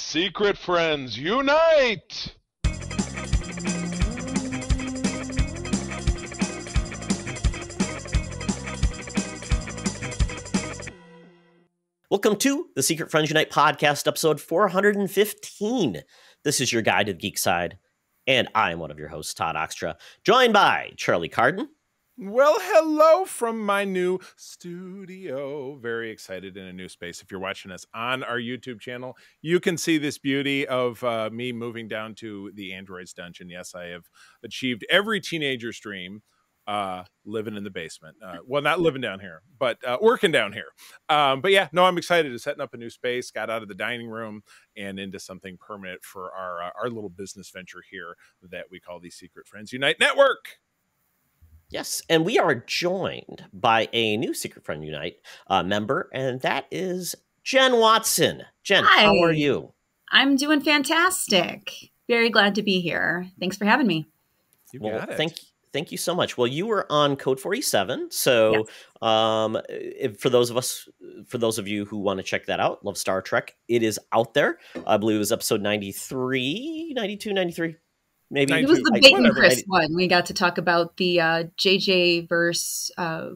Secret friends, unite! Welcome to the Secret Friends Unite podcast, episode 415. This is your guide to the geek side, and I am one of your hosts, Todd Oxtra, joined by Charlie Carden. Well, hello from my new studio. Very excited in a new space. If you're watching us on our YouTube channel, you can see this beauty of me moving down to the Androids dungeon. Yes, I have achieved every teenager's dream. Living in the basement. Well, not living down here, but working down here. But yeah, no, I'm excited to setting up a new space, got out of the dining room and into something permanent for our little business venture here that we call the Secret Friends Unite Network. Yes, and we are joined by a new Secret Friend Unite member, and that is Jen Watson. Jen, Hi. How are you? I'm doing fantastic. Very glad to be here. Thanks for having me. You got it. Thank you so much. Well, you were on Code 47, so yes. For those of you who want to check that out, love Star Trek, it is out there. I believe it was episode 93, 92, 93, maybe. It was the Bait and Chris one. We got to talk about the JJ verse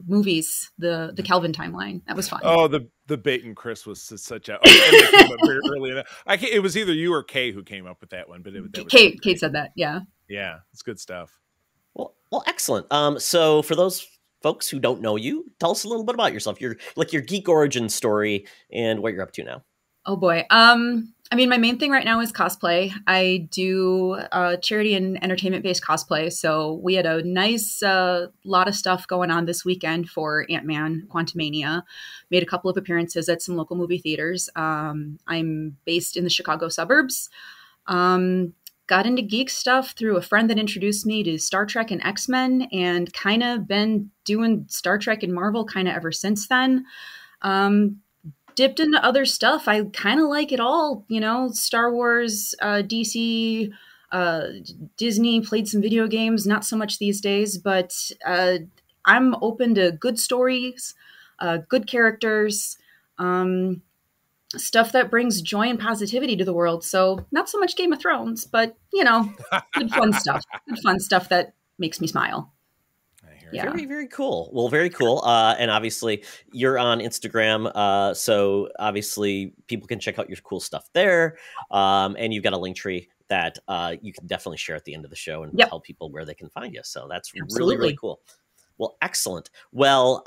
movies, the Kelvin timeline. That was fun. Oh, the Bait and Chris was such a. It came up very early. It was either you or Kay who came up with that one, but Kate said that. Yeah. Yeah, it's good stuff. Well, excellent. So for those folks who don't know you, tell us a little bit about yourself. Your geek origin story and what you're up to now. Oh boy. I mean, my main thing right now is cosplay. I do charity and entertainment-based cosplay. So we had a nice lot of stuff going on this weekend for Ant-Man Quantomania. Made a couple of appearances at some local movie theaters. I'm based in the Chicago suburbs. Got into geek stuff through a friend that introduced me to Star Trek and X-Men, and kind of been doing Star Trek and Marvel kind of ever since then. Dipped into other stuff. I kind of like it all, Star Wars, DC, Disney, played some video games, not so much these days, but I'm open to good stories, good characters, stuff that brings joy and positivity to the world. So not so much Game of Thrones, but, good fun stuff. Good fun stuff that makes me smile. Yeah. Very, very cool. Well, very cool. And obviously you're on Instagram. So obviously people can check out your cool stuff there. And you've got a link tree that you can definitely share at the end of the show and tell people where they can find you. So that's really, really cool. Well, excellent. Well,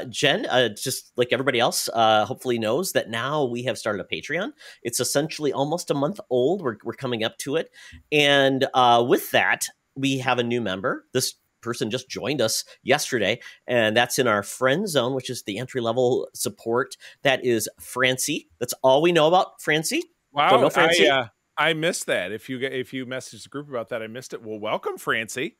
Jen, just like everybody else, hopefully knows that now we have started a Patreon. It's essentially almost a month old. We're coming up to it. And with that, we have a new member. This person just joined us yesterday, and that's in our friend zone, which is the entry-level support. That is Francie. That's all we know about Francie. Wow. Don't know Francie? I missed that. If you messaged the group about that, I missed it. Well, welcome, Francie.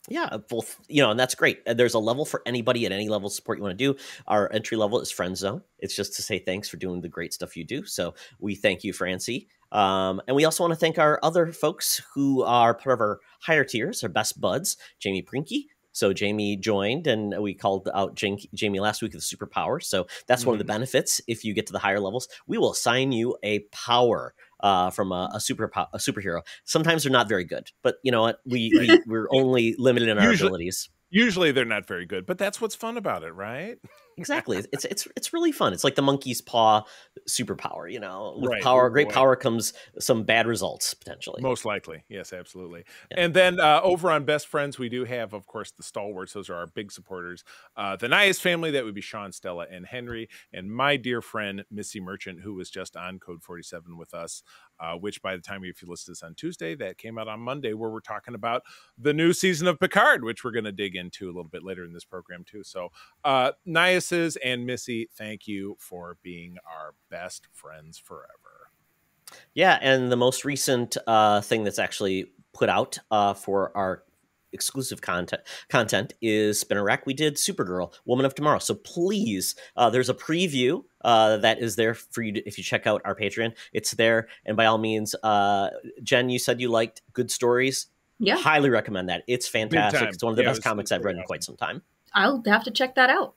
Yeah, both, and that's great. There's a level for anybody at any level of support you want to do. Our entry level is Friend Zone. It's just to say thanks for doing the great stuff you do. So we thank you, Francie. And we also want to thank our other folks who are part of our higher tiers, our best buds, Jamie Prinky. So Jamie joined, and we called out Jamie last week with the superpower. So that's one of the benefits. If you get to the higher levels, we will assign you a power from a superhero. Sometimes they're not very good, but you know what? We're only limited in our abilities. Usually they're not very good, but that's what's fun about it, right? Exactly. It's really fun. It's like the monkey's paw superpower, With right. Great power comes some bad results, potentially. Most likely. Yes, absolutely. Yeah. And then over on Best Friends, we do have, of course, the stalwarts. Those are our big supporters. The Nias family, that would be Sean, Stella, and Henry. And my dear friend, Missy Merchant, who was just on Code 47 with us, which by the time, if you listen to this on Tuesday, that came out on Monday, where we're talking about the new season of Picard, which we're going to dig into a little bit later in this program, too. So Nias and Missy, thank you for being our best friends forever. Yeah, and the most recent thing that's actually put out for our exclusive content is Spinner Rack. We did Supergirl, Woman of Tomorrow. So please, there's a preview that is there for you if you check out our Patreon. It's there, and by all means, Jen, you said you liked good stories. Yeah, highly recommend that. It's fantastic. It's one of the best comics I've read in quite some time. I'll have to check that out.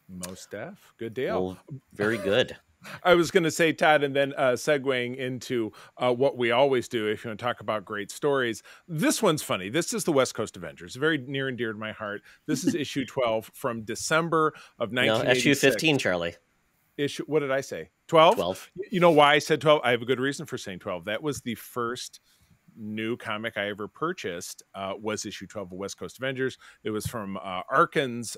Most def. Good deal. Well, very good. I was going to say, Todd, and then segueing into what we always do, if you want to talk about great stories, this one's funny. This is the West Coast Avengers, very near and dear to my heart. This is issue 12 from December of 1986. Issue 15, Charlie. What did I say? 12? 12. You know why I said 12? I have a good reason for saying 12. That was the first new comic I ever purchased, was issue 12 of West Coast Avengers. It was from Arkin's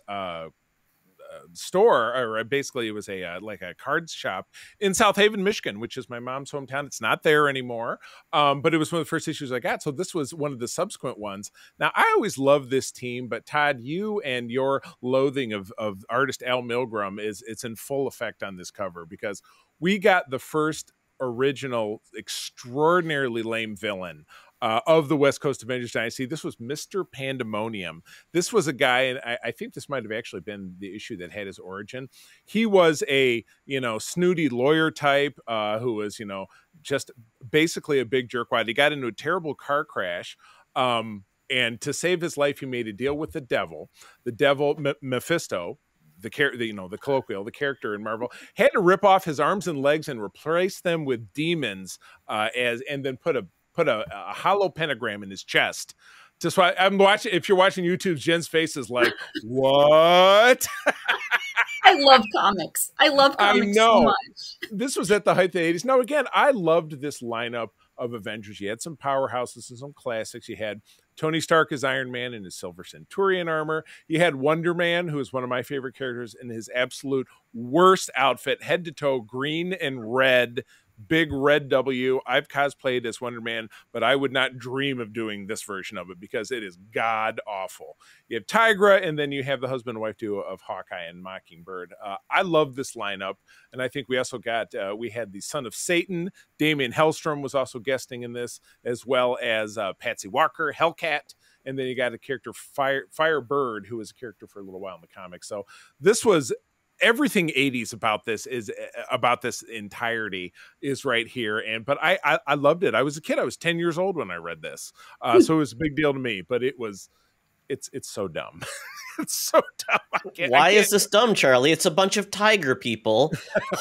store, or basically it was a like a cards shop in South Haven, Michigan, which is my mom's hometown. It's not there anymore, but it was one of the first issues I got. So this was one of the subsequent ones. Now, I always loved this team, but Todd, you and your loathing of artist Al Milgrom it's in full effect on this cover, because we got the first original extraordinarily lame villain of the West Coast Avengers Dynasty. This was Mr. Pandemonium. This was a guy, and I think this might have actually been the issue that had his origin. He was a, snooty lawyer type who was, just basically a big jerkwad. He got into a terrible car crash. And to save his life, he made a deal with the devil. The devil, Mephisto, the colloquial, the character in Marvel, had to rip off his arms and legs and replace them with demons, and then put a hollow pentagram in his chest. Just why I'm watching. If you're watching YouTube, Jen's face is like, "What?" I love comics. I love comics so much. This was at the height of the 80s. Now, again, I loved this lineup of Avengers. You had some powerhouses and some classics. You had Tony Stark as Iron Man in his Silver Centurion armor. You had Wonder Man, who is one of my favorite characters, in his absolute worst outfit, head to toe, green and red, big red W. I've cosplayed as Wonder Man, but I would not dream of doing this version of it because it is god awful. You have Tigra, and then you have the husband and wife duo of Hawkeye and Mockingbird. I love this lineup, and I think we also got we had the Son of Satan. Damian Hellstrom was also guesting in this, as well as Patsy Walker, Hellcat, and then you got a character Firebird, who was a character for a little while in the comics. So this was everything 80s about this entirety is right here. But I loved it. I was a kid. I was 10 years old when I read this. So it was a big deal to me, but it's so dumb. It's so dumb. Why is this dumb, Charlie? It's a bunch of tiger people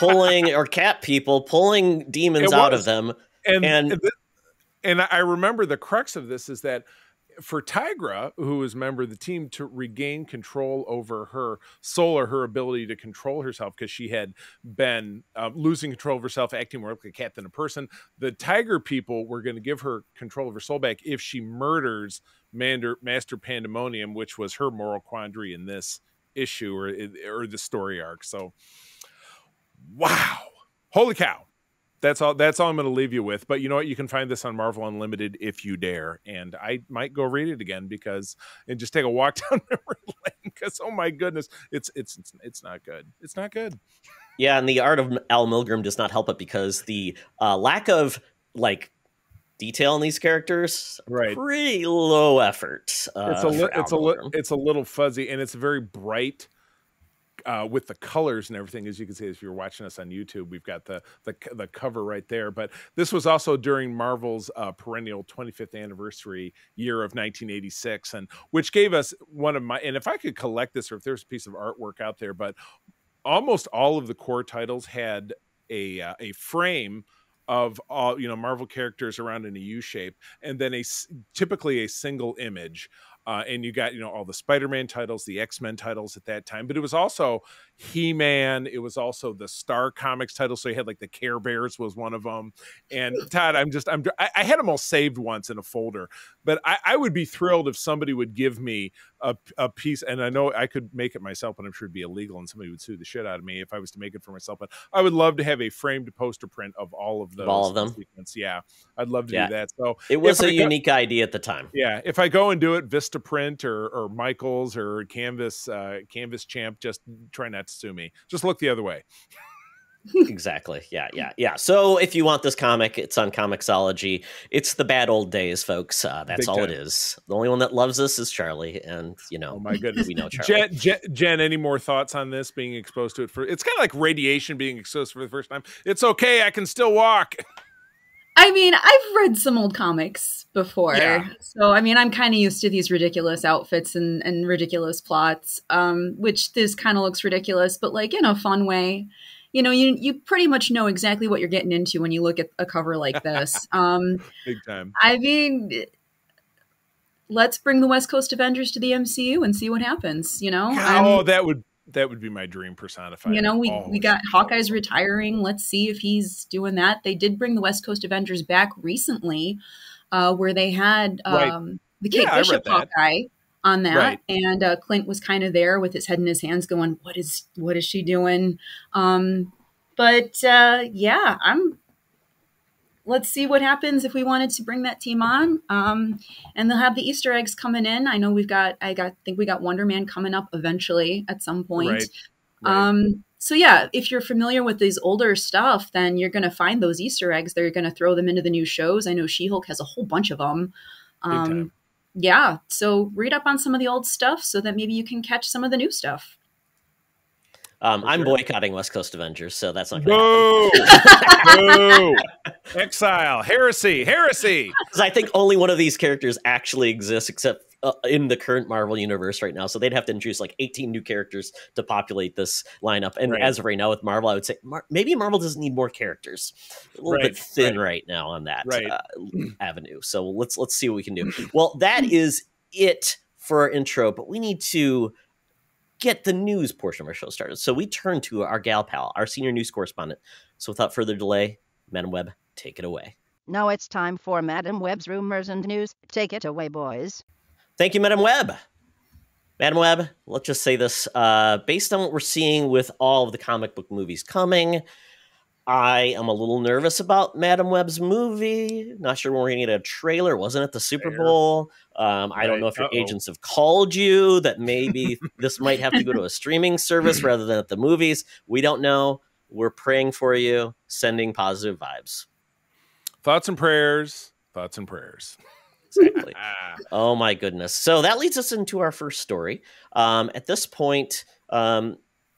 or cat people pulling demons out of them. And I remember the crux of this is that for Tigra, who was a member of the team, to regain control over her soul, or her ability to control herself, because she had been losing control of herself, acting more like a cat than a person, the Tiger people were going to give her control of her soul back if she murders Master Pandemonium, which was her moral quandary in this issue or the story arc. So, wow. Holy cow. That's all I'm going to leave you with. But you know what? You can find this on Marvel Unlimited if you dare. And I might go read it again and just take a walk down memory lane, because, oh my goodness, it's not good. It's not good. Yeah, and the art of Al Milgrom does not help it, because the lack of detail in these characters, right, pretty low effort. It's a little fuzzy, and it's very bright. With the colors and everything, as you can see, if you're watching us on YouTube, we've got the cover right there. But this was also during Marvel's perennial 25th anniversary year of 1986, and which gave us one of my, and if I could collect this, or if there's a piece of artwork out there, but almost all of the core titles had a frame of all Marvel characters around in a U shape, and then typically a single image. And you got, all the Spider-Man titles, the X-Men titles at that time, but it was also He-Man. It was also the Star Comics titles. So you had the Care Bears was one of them. And Todd, I had them all saved once in a folder, but I would be thrilled if somebody would give me a piece. And I know I could make it myself, but I'm sure it'd be illegal and somebody would sue the shit out of me if I was to make it for myself. But I would love to have a framed poster print of all of those. All of them. Sequence. Yeah. I'd love to do that. So it was a unique idea at the time. Yeah. If I go and do it, Vistaprint or Michaels or Canvas Champ, just try not to sue me. Just look the other way. Exactly. Yeah. So if you want this comic, it's on Comixology. It's the bad old days, folks. That's Big all time. It is. The only one that loves this is Charlie, and oh my goodness, we know Charlie. Jen, any more thoughts on this? Being exposed to it it's kind of like radiation being exposed for the first time. It's okay. I can still walk. I mean, I've read some old comics before. Yeah. So, I mean, I'm kind of used to these ridiculous outfits and ridiculous plots, which this kind of looks ridiculous, but in a fun way. you pretty much know exactly what you're getting into when you look at a cover like this. Big time. I mean, let's bring the West Coast Avengers to the MCU and see what happens. That would be my dream personified. We got Hawkeye's retiring. Let's see if he's doing that. They did bring the West Coast Avengers back recently, where they had the Kate Bishop Hawkeye on that, right. And Clint was kind of there with his head in his hands, going, "What is she doing?" Let's see what happens if we wanted to bring that team on. And they'll have the Easter eggs coming in. I know I think we got Wonder Man coming up eventually at some point. Right. So yeah, if you're familiar with these older stuff, then you're going to find those Easter eggs. They're going to throw them into the new shows. I know She-Hulk has a whole bunch of them. Yeah. So read up on some of the old stuff so that maybe you can catch some of the new stuff. I'm boycotting West Coast Avengers, so that's not going to happen. No! Exile, heresy. Because I think only one of these characters actually exists, except in the current Marvel universe right now. So they'd have to introduce like 18 new characters to populate this lineup. And as of right now with Marvel, I would say maybe Marvel doesn't need more characters. A little bit thin right now on that avenue. So let's see what we can do. Well, that is it for our intro, but we need to get the news portion of our show started. So we turn to our gal pal, our senior news correspondent. So without further delay, Madam Webb, take it away. Now it's time for Madam Webb's rumors and news. Take it away, boys. Thank you, Madam Webb. Madam Webb, let's just say this. Based on what we're seeing with all of the comic book movies coming, I am a little nervous about Madam Webb's movie. Not sure when we're going to get a trailer. Wasn't it the Super Bowl? I don't know if your agents have called you that maybe this might have to go to a streaming service rather than at the movies. We don't know. We're praying for you, sending positive vibes. Thoughts and prayers. Exactly. Oh, my goodness. So that leads us into our first story. At this point,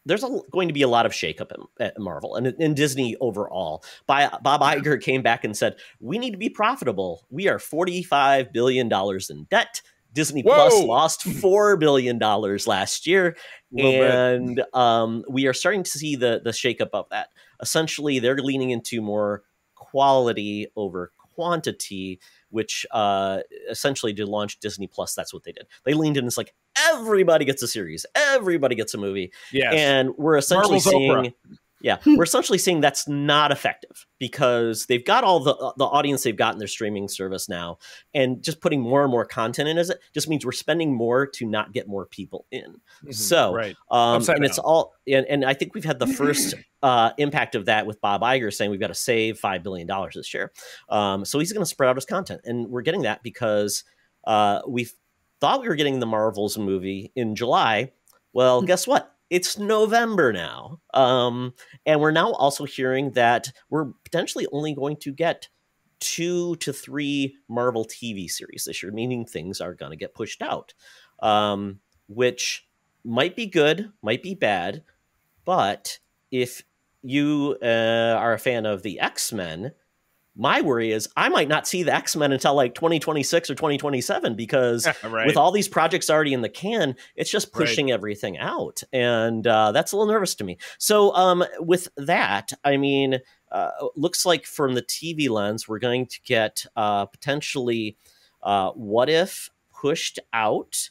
there's going to be a lot of shakeup at Marvel and in Disney overall. Bob Iger came back and said, we need to be profitable. We are $45 billion in debt. Disney Plus lost $4 billion last year. And we are starting to see the shakeup of that. Essentially, they're leaning into more quality over quantity, which essentially to launch Disney Plus, that's what they did. They leaned in. It's like, everybody gets a series, everybody gets a movie. Yes. And we're essentially we're essentially seeing that's not effective because they've got all the audience they've got in their streaming service now, and just putting more and more content in it just means we're spending more to not get more people in. Mm-hmm. So, and it's all, and I think we've had the first impact of that with Bob Iger saying we've got to save $5 billion this year. So he's going to spread out his content, and we're getting that because we thought we were getting the Marvels movie in July. Well, guess what? It's November now. And we're now also hearing that we're potentially only going to get 2 to 3 Marvel TV series this year, meaning things are going to get pushed out, which might be good, might be bad. But if you are a fan of the X-Men, my worry is I might not see the X-Men until like 2026 or 2027 because with all these projects already in the can, it's just pushing everything out. And that's a little nervous to me. So with that, I mean, looks like from the TV lens, we're going to get potentially What If pushed out,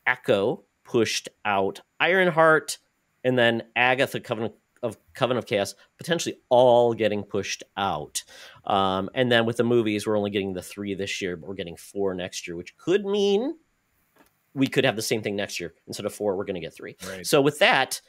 Echo pushed out, Ironheart, and then Agatha Covenant of Chaos potentially all getting pushed out. And then with the movies, we're only getting the 3 this year, but we're getting 4 next year, which could mean we could have the same thing next year. Instead of 4, we're going to get 3. Right. So with that,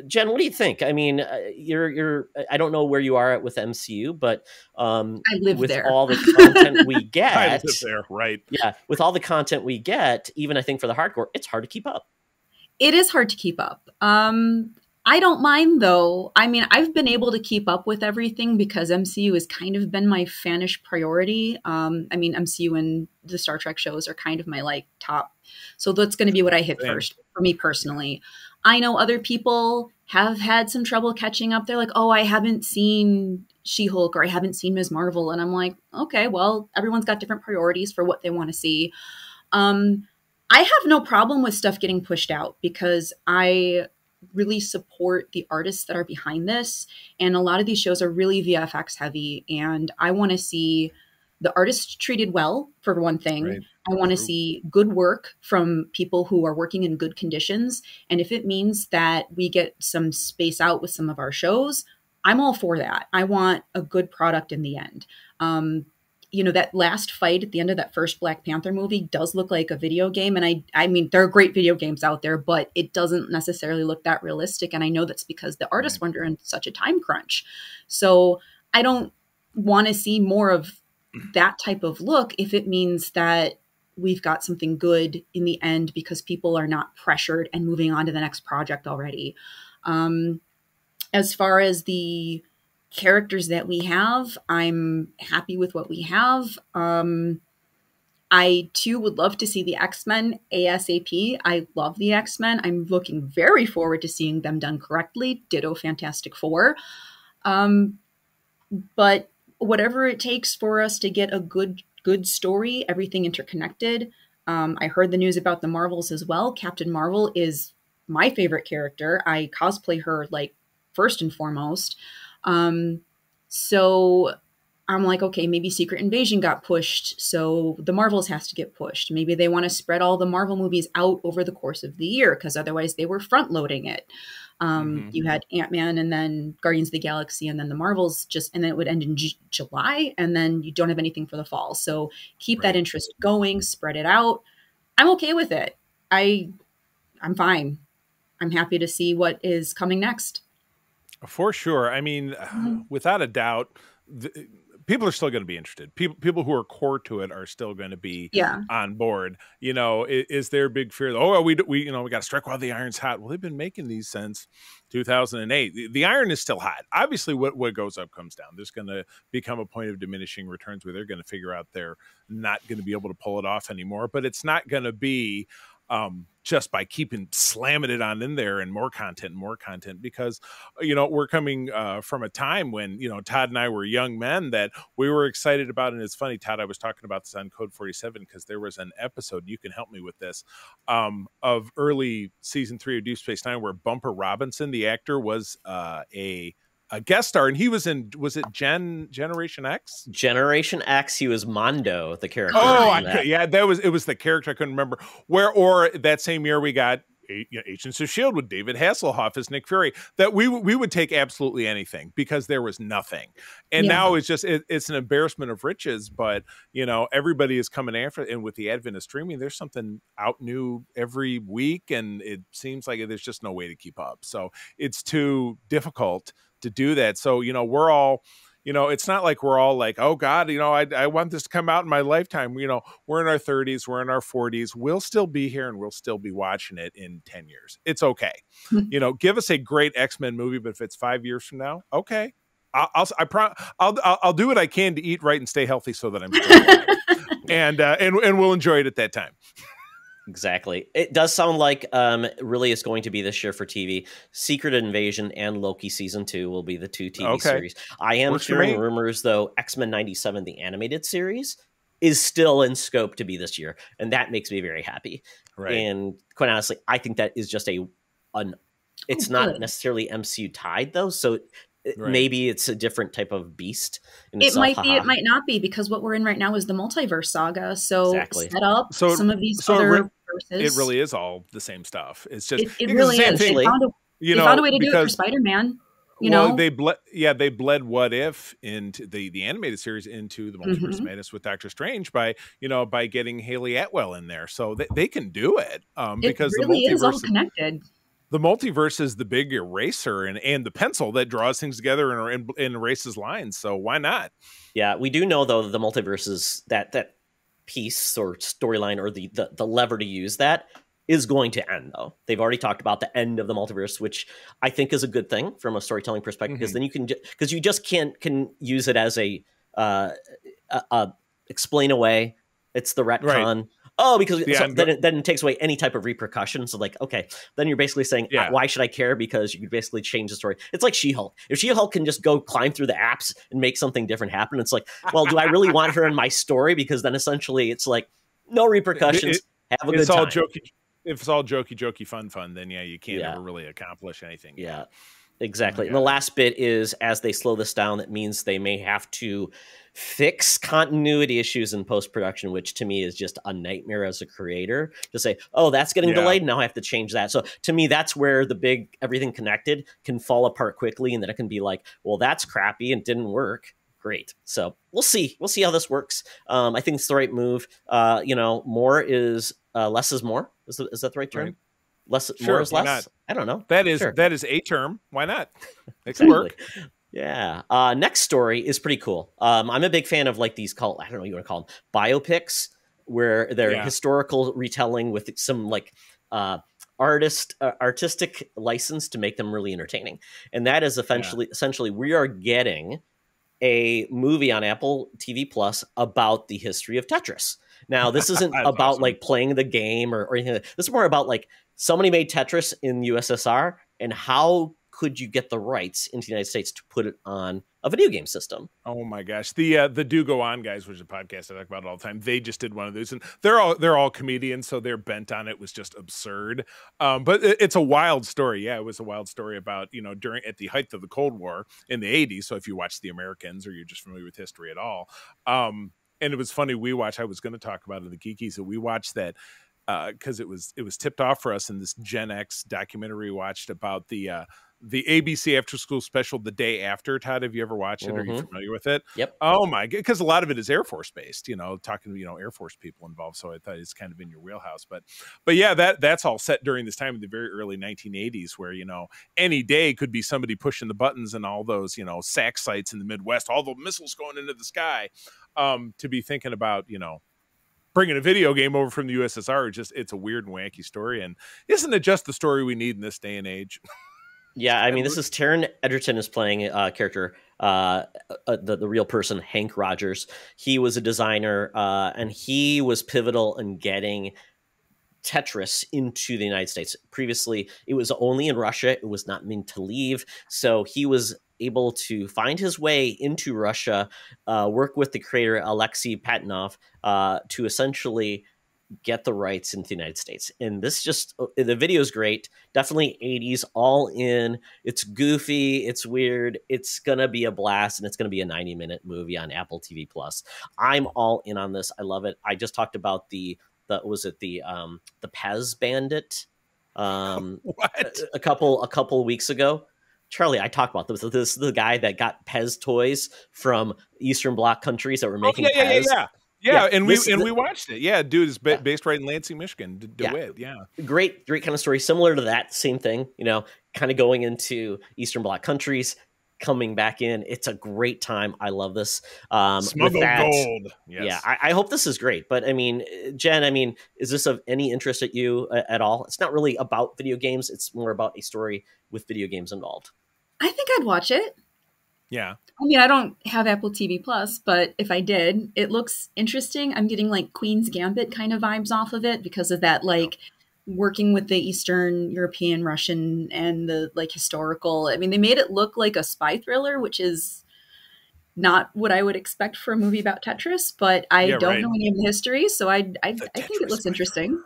Jen, what do you think? I mean, I don't know where you are at with MCU, but I live with there. All the content we get, I live there, right? Yeah, with all the content we get, even I think for the hardcore, it's hard to keep up. It is hard to keep up. I don't mind, though. I mean, I've been able to keep up with everything because MCU has kind of been my fanish priority. I mean, MCU and the Star Trek shows are kind of my like top. So that's going to be what I hit first for me personally. I know other people have had some trouble catching up. They're like, oh, I haven't seen She-Hulk or I haven't seen Ms. Marvel. And I'm like, okay, well, everyone's got different priorities for what they want to see. I have no problem with stuff getting pushed out because I really support the artists that are behind this. And a lot of these shows are really VFX heavy. And I want to see the artists treated well, for one thing. Right. I want to see good work from people who are working in good conditions. And if it means that we get some space out with some of our shows, I'm all for that. I want a good product in the end. You know, that last fight at the end of that first Black Panther movie does look like a video game. And I mean, there are great video games out there, but it doesn't necessarily look that realistic. And I know that's because the artists were under such a time crunch. So I don't want to see more of that type of look if it means that we've got something good in the end because people are not pressured and moving on to the next project already. As far as the characters that we have, I'm happy with what we have. I too would love to see the X-Men ASAP. I love the X-Men. I'm looking very forward to seeing them done correctly. Ditto Fantastic Four. But whatever it takes for us to get a good story, everything interconnected. I heard the news about the Marvels as well. Captain Marvel is my favorite character. I cosplay her like first and foremost. So I'm like, okay, maybe Secret Invasion got pushed, so the Marvels has to get pushed. Maybe they want to spread all the Marvel movies out over the course of the year because otherwise they were front loading it. You had Ant-Man and then Guardians of the Galaxy and then the Marvels and then it would end in July and then you don't have anything for the fall. So keep that interest going, spread it out. I'm okay with it. I'm fine. I'm happy to see what is coming next. For sure. I mean, without a doubt, people are still going to be interested. People who are core to it are still going to be on board. You know, is there a big fear? We got to strike while the iron's hot. Well, they've been making these since 2008. The iron is still hot. Obviously, what goes up comes down. There's going to become a point of diminishing returns where they're going to figure out they're not going to be able to pull it off anymore. But it's not going to be just by slamming it on in there and more content, because, you know, we're coming from a time when, you know, Todd and I were young men that we were excited about. And it's funny, Todd, I was talking about this on Code 47 because there was an episode, you can help me with this, of early season 3 of Deep Space Nine where Bumper Robinson, the actor, was a guest star, and he was in, was it Generation X? Generation X, he was Mondo, the character. Oh, it was the character I couldn't remember. Or that same year we got Agents of S.H.I.E.L.D. with David Hasselhoff as Nick Fury, that we would take absolutely anything because there was nothing. And now it's just, it's an embarrassment of riches, but, you know, everybody is coming after it. And with the advent of streaming, there's something out new every week, and it seems like there's just no way to keep up. So it's too difficult to do that. So, you know, we're all, you know, it's not like we're all like, oh God, you know, I want this to come out in my lifetime. You know, we're in our 30s, we're in our 40s. We'll still be here and we'll still be watching it in 10 years. It's okay. You know, give us a great X-Men movie, but if it's 5 years from now, okay. I'll do what I can to eat right and stay healthy so that I'm still alive. and we'll enjoy it at that time. Exactly. It does sound like really is going to be this year for TV. Secret Invasion and Loki Season 2 will be the two TV series. I am hearing rumors, though, X-Men 97, the animated series, is still in scope to be this year. And that makes me very happy. Right. And quite honestly, I think that is just it's not necessarily MCU tied, though. So maybe it's a different type of beast. It might be, it might not be, because what we're in right now is the multiverse saga. So set up some of these other verses. It really is all the same stuff. It's just it really is. They found a way to do it for Spider-Man. You know, they bled What If into the animated series into the Multiverse of Madness with Doctor Strange by getting Haley Atwell in there. So they can do it because it really is all connected. The multiverse is the big eraser and the pencil that draws things together and erases lines. So why not? Yeah, we do know, though, the multiverse is that piece or storyline or the lever to use that is going to end, though. They've already talked about the end of the multiverse, which I think is a good thing from a storytelling perspective, because then you can just can use it as a explain away. It's the retcon. Right. Oh, because then it takes away any type of repercussions. So like, okay, then you're basically saying, why should I care? Because you could basically change the story. It's like She-Hulk. If She-Hulk can just go climb through the apps and make something different happen, it's like, well, do I really want her in my story? Because then essentially it's like, no repercussions. Have a good time. if it's all jokey, fun, then yeah, you can't Yeah. ever really accomplish anything. Yeah, exactly. Oh, And the God. last bit is, as they slow this down, that means they may have to fix continuity issues in post-production, which to me is just a nightmare as a creator to say, oh, that's getting Yeah. delayed, now I have to change that. So to me, that's where the big everything connected can fall apart quickly, and then it can be like, well, that's crappy and didn't work. Great. So we'll see how this works. I think it's the right move. More is less is more. Is that the right term? Right. Less, Sure, more is why less. not? I don't know. That is Sure. that is a term. Why not? It could Exactly. work. Yeah. Next story is pretty cool. I'm a big fan of like these I don't know what you want to call them, biopics, where they're Yeah. historical retelling with some like artistic license to make them really entertaining. And that is essentially we are getting a movie on Apple TV Plus about the history of Tetris. Now, this isn't That's about awesome. like playing the game or anything. This is more about like somebody made Tetris in the USSR, and how could you get the rights into the United States to put it on a video game system? Oh my gosh, the Do Go On guys, which is a podcast I talk about all the time, they just did one of those, and they're all comedians, so their bent on it was just absurd. But it's a wild story. Yeah, it was a wild story about at the height of the Cold War in the '80s. So if you watch The Americans or you're just familiar with history at all, and it was funny. I was going to talk about it in the Geekies, so we watched that because it was tipped off for us in this Gen X documentary we watched about the ABC After School Special The Day After. Todd, have you ever watched it? Are you familiar with it? Yep. Oh my god, because a lot of it is Air Force based, talking to Air Force people involved. So I thought it's kind of in your wheelhouse. But yeah, that's all set during this time in the very early 1980s, where any day could be somebody pushing the buttons and all those SAC sites in the Midwest, all the missiles going into the sky. To be thinking about bringing a video game over from the USSR, it's a weird and wacky story. And isn't it just the story we need in this day and age? Yeah, I mean, this is Taron Egerton is playing a character, the real person, Hank Rogers. He was a designer, and he was pivotal in getting Tetris into the United States. Previously, it was only in Russia. It was not meant to leave. So he was able to find his way into Russia, work with the creator, Alexei Patinov, to essentially get the rights into the United States. And this the video is great. Definitely 80s, all in. It's goofy. It's weird. It's going to be a blast, and it's going to be a 90-minute movie on Apple TV Plus. I'm all in on this. I love it. I just talked about the Pez Bandit What? a couple weeks ago. Charlie, I talked about this. This is the guy that got Pez toys from Eastern Bloc countries that were making Pez. Yeah, and we watched it. Yeah, dude is based right in Lansing, Michigan. DeWitt, yeah. Great kind of story. Similar to that, same thing, kind of going into Eastern Bloc countries, coming back in. It's a great time. I love this. Smuggled gold. Yes. Yeah, I hope this is great. But I mean, Jen, is this of any interest at you at all? It's not really about video games. It's more about a story with video games involved. I think I'd watch it. Yeah. I mean, I don't have Apple TV Plus, but if I did, it looks interesting. I'm getting like Queen's Gambit kind of vibes off of it because of that, like working with the Eastern European, Russian, and the like historical. I mean, they made it look like a spy thriller, which is not what I would expect for a movie about Tetris, but I don't know any of the history. So I think it looks interesting. Thriller.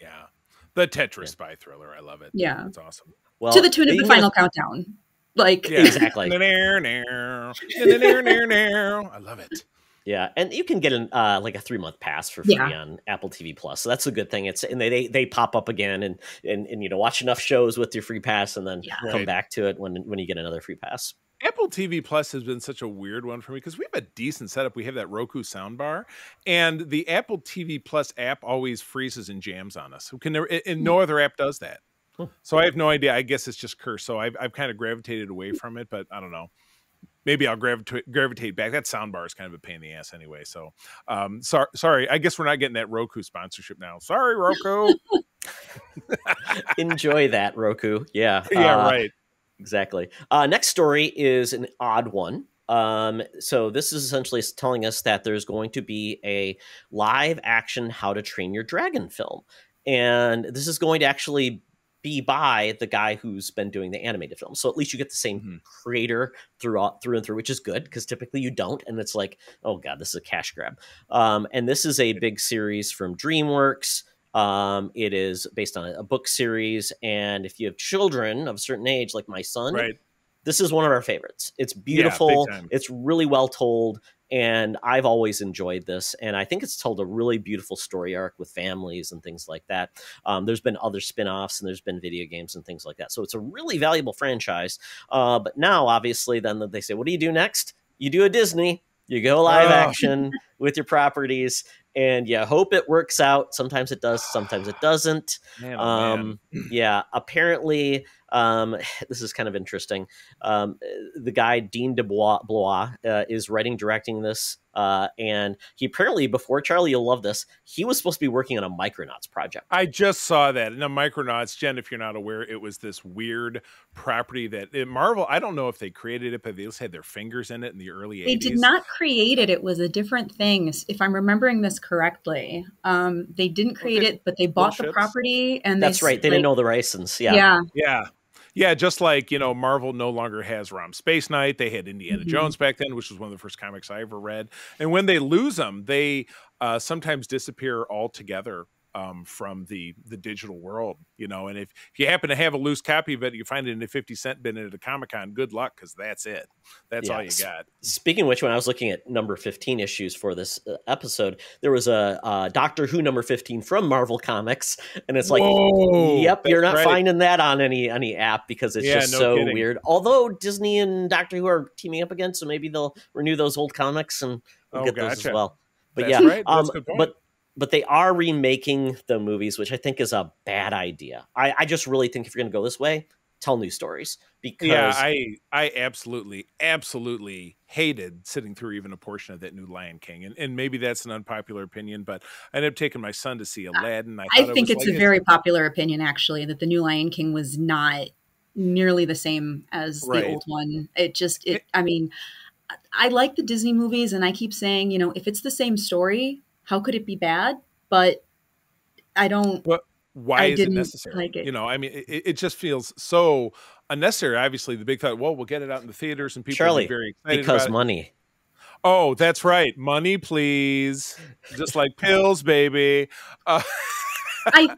Yeah. The Tetris spy thriller. I love it. Yeah. That's awesome. Well, to the tune of the final countdown. Like, exactly. I love it. Yeah, and you can get like a 3-month pass for free on Apple TV Plus, so that's a good thing. And they pop up again, and watch enough shows with your free pass, and then come back to it when you get another free pass. Apple TV Plus has been such a weird one for me because we have a decent setup. We have that Roku soundbar, and the Apple TV Plus app always freezes and jams on us. And no other app does that. So I have no idea. I guess it's just cursed. So I've kind of gravitated away from it, but I don't know. Maybe I'll gravitate back. That soundbar is kind of a pain in the ass anyway. So sorry. I guess we're not getting that Roku sponsorship now. Sorry, Roku. Enjoy that, Roku. Yeah. Yeah, right. Exactly. Next story is an odd one. So this is essentially telling us that there's going to be a live action How to Train Your Dragon film. And this is going to actually be by the guy who's been doing the animated film. So at least you get the same creator through and through, which is good because typically you don't. And it's like, oh God, this is a cash grab. And this is a big series from DreamWorks. It is based on a book series, and if you have children of a certain age, like my son, Right. this is one of our favorites. It's Yeah, big beautiful. time. It's really well told. And I've always enjoyed this. And I think it's told a really beautiful story arc with families and things like that. There's been other spin-offs and there's been video games and things like that. So it's a really valuable franchise. But now, obviously, then they say, what do you do next? You do a Disney. You go live action with your properties. And you hope it works out. Sometimes it does. Sometimes it doesn't. Man, oh, man. Yeah, apparently... this is kind of interesting. The guy Dean Blois is writing, directing this, and he apparently, before Charlie, you'll love this, he was supposed to be working on a Micronauts project. I just saw that. And the Micronauts, Jen, if you're not aware, it was this weird property that Marvel, I don't know if they created it, but they just had their fingers in it in the early 80s. They did not create it. It was a different thing. If I'm remembering this correctly, they didn't create it, but they bought the property. And that's right. They didn't know the license. Yeah. Yeah, just like, Marvel no longer has ROM Space Knight. They had Indiana Jones back then, which was one of the first comics I ever read. And when they lose them, they sometimes disappear altogether from the digital world, and if you happen to have a loose copy of it, you find it in a 50-cent bin at a Comic-Con, good luck, because that's it. That's all you got. Speaking of which, when I was looking at number 15 issues for this episode, there was a Doctor Who number 15 from Marvel Comics, and it's like, yep, you're not finding that on any app because it's just so weird. Although Disney and Doctor Who are teaming up again, so maybe they'll renew those old comics and we'll get those as well. But that's right. That's a good point. But they are remaking the movies, which I think is a bad idea. I just really think if you're going to go this way, tell new stories. Because I absolutely hated sitting through even a portion of that new Lion King. And maybe that's an unpopular opinion, but I ended up taking my son to see Aladdin. I think it's a very popular opinion, actually, that the new Lion King was not nearly the same as the old one. I mean, I like the Disney movies, and I keep saying, if it's the same story, how could it be bad? But I don't. Well, why is it necessary? Like it. I mean, it just feels so unnecessary. Obviously, the big thought, we'll get it out in the theaters and people will be very excited because about money. Oh, that's right. Money, please. Just like pills, baby. I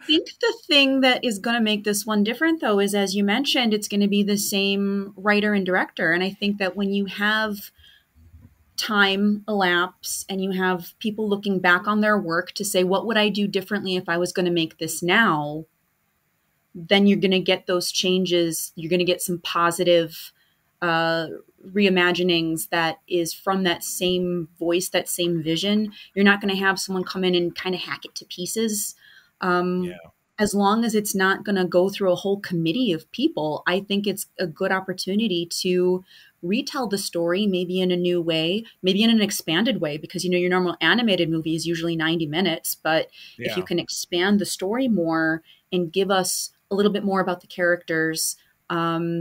think the thing that is going to make this one different, though, is, as you mentioned, it's going to be the same writer and director. And I think that when you have time elapse and you have people looking back on their work to say, what would I do differently if I was going to make this now? Then you're going to get those changes. You're going to get some positive reimaginings that is from that same voice, that same vision. You're not going to have someone come in and kind of hack it to pieces. As long as it's not going to go through a whole committee of people, I think it's a good opportunity to retell the story, maybe in a new way, maybe in an expanded way, because, your normal animated movie is usually 90 minutes. But if you can expand the story more and give us a little bit more about the characters, I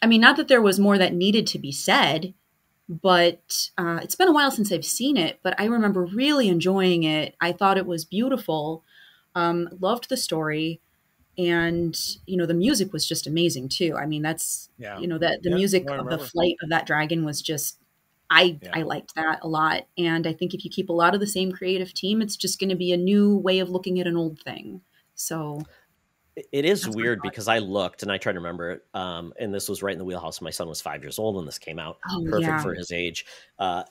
mean, not that there was more that needed to be said, but it's been a while since I've seen it, but I remember really enjoying it. I thought it was beautiful. Loved the story, and the music was just amazing too. I mean, that's the music of the flight of that dragon was just I liked that a lot. And I think if you keep a lot of the same creative team, it's just going to be a new way of looking at an old thing. So it is weird because I looked and I tried to remember it. And this was right in the wheelhouse. My son was 5 years old when this came out. Perfect for his age.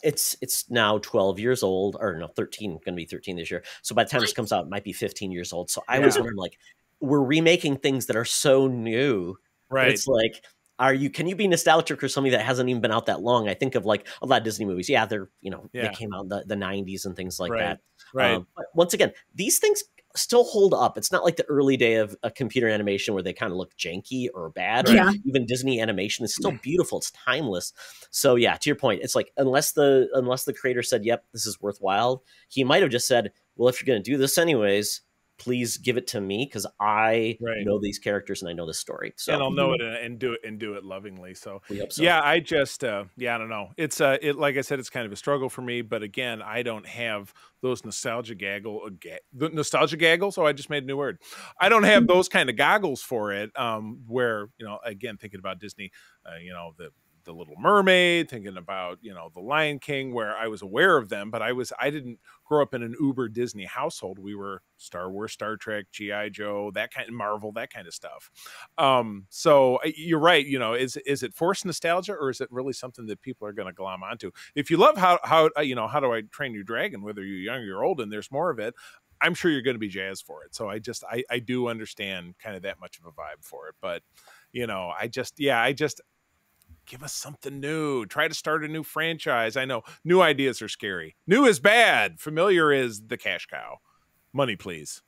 It's now 12 years old, or no, 13, going to be 13 this year. So by the time this comes out, it might be 15 years old. So I was wondering, like, we're remaking things that are so new. Right. It's like, can you be nostalgic for something that hasn't even been out that long? I think of like a lot of Disney movies. Yeah, they're, they came out in the 90s and things like that. Right. But once again, these things still hold up. It's not like the early day of a computer animation where they kind of look janky or bad. Yeah. Even Disney animation is still beautiful. It's timeless. So yeah, to your point, it's like, unless the creator said, yep, this is worthwhile, he might have just said, well, if you're going to do this anyways, please give it to me because I know these characters and I know this story. So and I'll know it and do it lovingly. So, we hope so. Yeah, I just I don't know. It's like I said, it's kind of a struggle for me. But again, I don't have those nostalgia gaggle. So I just made a new word. I don't have those kind of goggles for it. Where again, thinking about Disney, The Little Mermaid, thinking about, you know, The Lion King, where I was aware of them, but I didn't grow up in an uber Disney household. We were Star Wars, Star Trek, G.I. Joe, that kind of Marvel, that kind of stuff. So you're right. You know, is it forced nostalgia, or is it really something that people are going to glom onto? If you love how you know, How Do I Train Your Dragon, whether you're young or you're old, and there's more of it, I'm sure you're going to be jazzed for it. So I do understand kind of that much of a vibe for it. But, you know, I just give us something new. Try to start a new franchise. I know new ideas are scary. New is bad. Familiar is the cash cow. Money, please.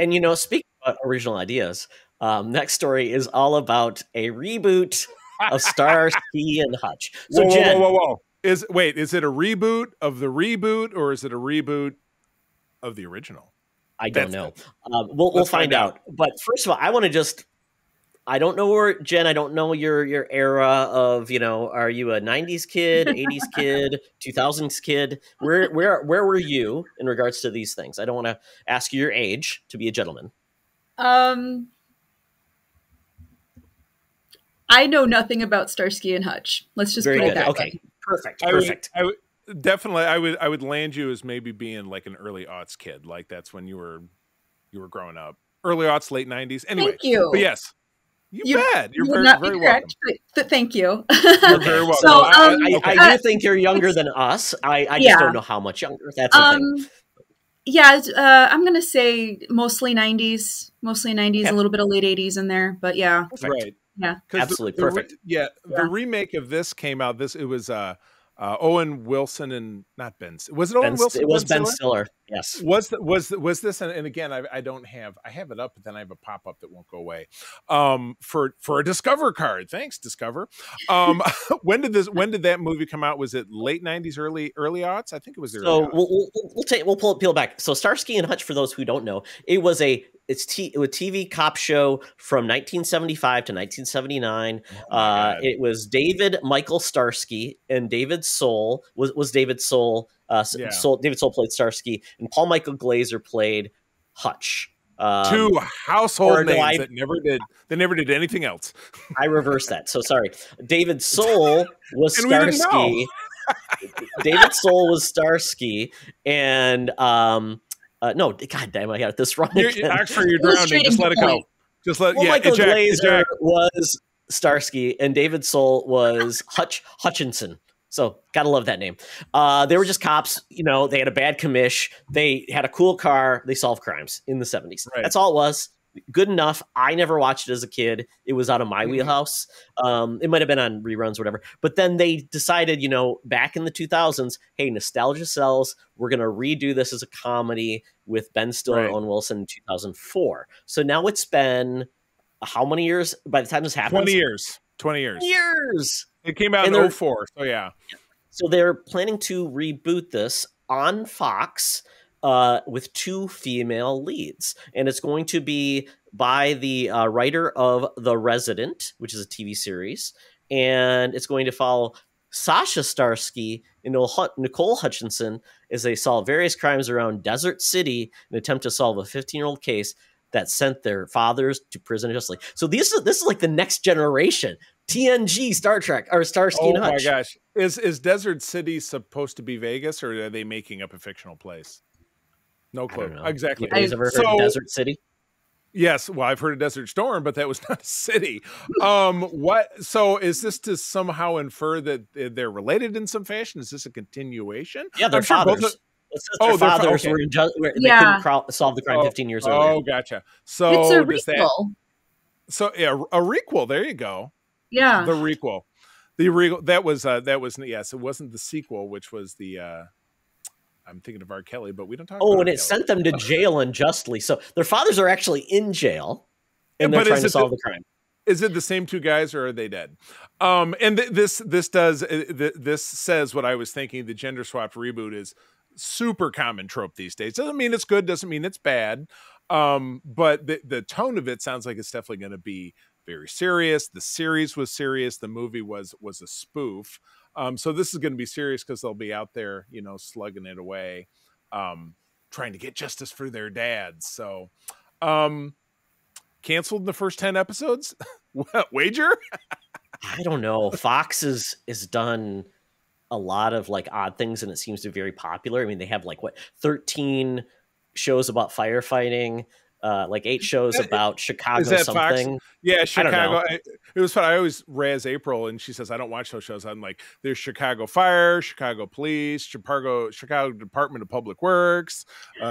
And you know, speaking about original ideas, next story is all about a reboot of Starsky and Hutch. So whoa, Jen, whoa. Is it a reboot of the reboot, or is it a reboot of the original? I don't know. We'll find out. But first of all, I don't know where, Jen, I don't know your era of, you know, are you a 90s kid, 80s kid, 2000s kid? Where were you in regards to these things? I don't want to ask you your age to be a gentleman. I know nothing about Starsky and Hutch. Let's just put it that way. Perfect. I would land you as maybe being like an early aughts kid. Like that's when you were growing up. Early aughts, late 90s. Anyway. Thank you. But yes. You bet. You're very, not very correct, welcome. but thank you. You're very welcome. So, I do think you're younger than us. I just don't know how much younger. That's the thing. Yeah, I'm going to say mostly 90s, a little bit of late 80s in there. But yeah. Perfect. Right. Yeah. Absolutely perfect. The remake of this came out. It was Owen Wilson and not Ben. Was it Owen Wilson? It was Ben Stiller. Yes. Was this? And again, I have it up, but then I have a pop up that won't go away. For a Discover card. Thanks, Discover. When did that movie come out? Was it late 90s, early aughts? I think it was early. So we'll peel back. So Starsky and Hutch, for those who don't know, it was a TV cop show from 1975 to 1979. It was David Michael Starsky and David Soul was David Soul. David Soul played Starsky, and Paul Michael Glaser played Hutch. Two household names that never did anything else. I reversed that. So sorry. David Soul was Starsky. David Soul was Starsky, and no, God damn, I got this wrong. Actually, you're drowning. Just let it go. Michael Glaser was Starsky, and David Soul was Hutchinson. So gotta love that name. They were just cops. You know, they had a bad commish. They had a cool car. They solved crimes in the 70s. Right. That's all it was. Good enough. I never watched it as a kid. It was out of my wheelhouse. It might have been on reruns or whatever. But then they decided, you know, back in the 2000s, hey, nostalgia sells. We're going to redo this as a comedy with Ben Stiller and Owen Wilson in 2004. So now it's been how many years by the time this happens? 20 years. It came out in 2004. So yeah. So they're planning to reboot this on Fox with 2 female leads. And it's going to be by the writer of The Resident, which is a TV series. And it's going to follow Sasha Starsky and Nicole Hutchinson as they solve various crimes around Desert City in an attempt to solve a 15-year-old case that sent their fathers to prison justly. So this is like the next generation. TNG Star Trek or Starsky and Hutch. Oh my gosh. Is Desert City supposed to be Vegas, or are they making up a fictional place? No clue. Exactly. You guys ever heard of Desert City? Yes. Well, I've heard of Desert Storm, but that was not a city. What? So is this to somehow infer that they're related in some fashion? Is this a continuation? Yeah, they're fathers. Their fathers were they couldn't solve the crime 15 years earlier. Oh, gotcha. So it's a requel. A requel. There you go. Yeah, the requel. That was yes. It wasn't the sequel, which was the. I'm thinking of R. Kelly, but we don't talk. about and it sent them to jail unjustly. So their fathers are actually in jail, and they're trying to solve the crime. Is it the same 2 guys, or are they dead? And this says what I was thinking. The gender swapped reboot is super common trope these days. Doesn't mean it's good. Doesn't mean it's bad. But the tone of it sounds like it's definitely going to be very serious. The series was serious. The movie was a spoof. So this is going to be serious because they'll be out there, you know, slugging it away, trying to get justice for their dads. So, canceled in the first 10 episodes. Wager? I don't know. Fox is done a lot of like odd things, and it seems to be very popular. I mean, they have like 13 shows about firefighting, like 8 shows about Chicago Is that something. Fox? Yeah, Chicago. It was fun. I always razz April, and she says I don't watch those shows. I'm like, there's Chicago Fire, Chicago Police, Chicago Department of Public Works,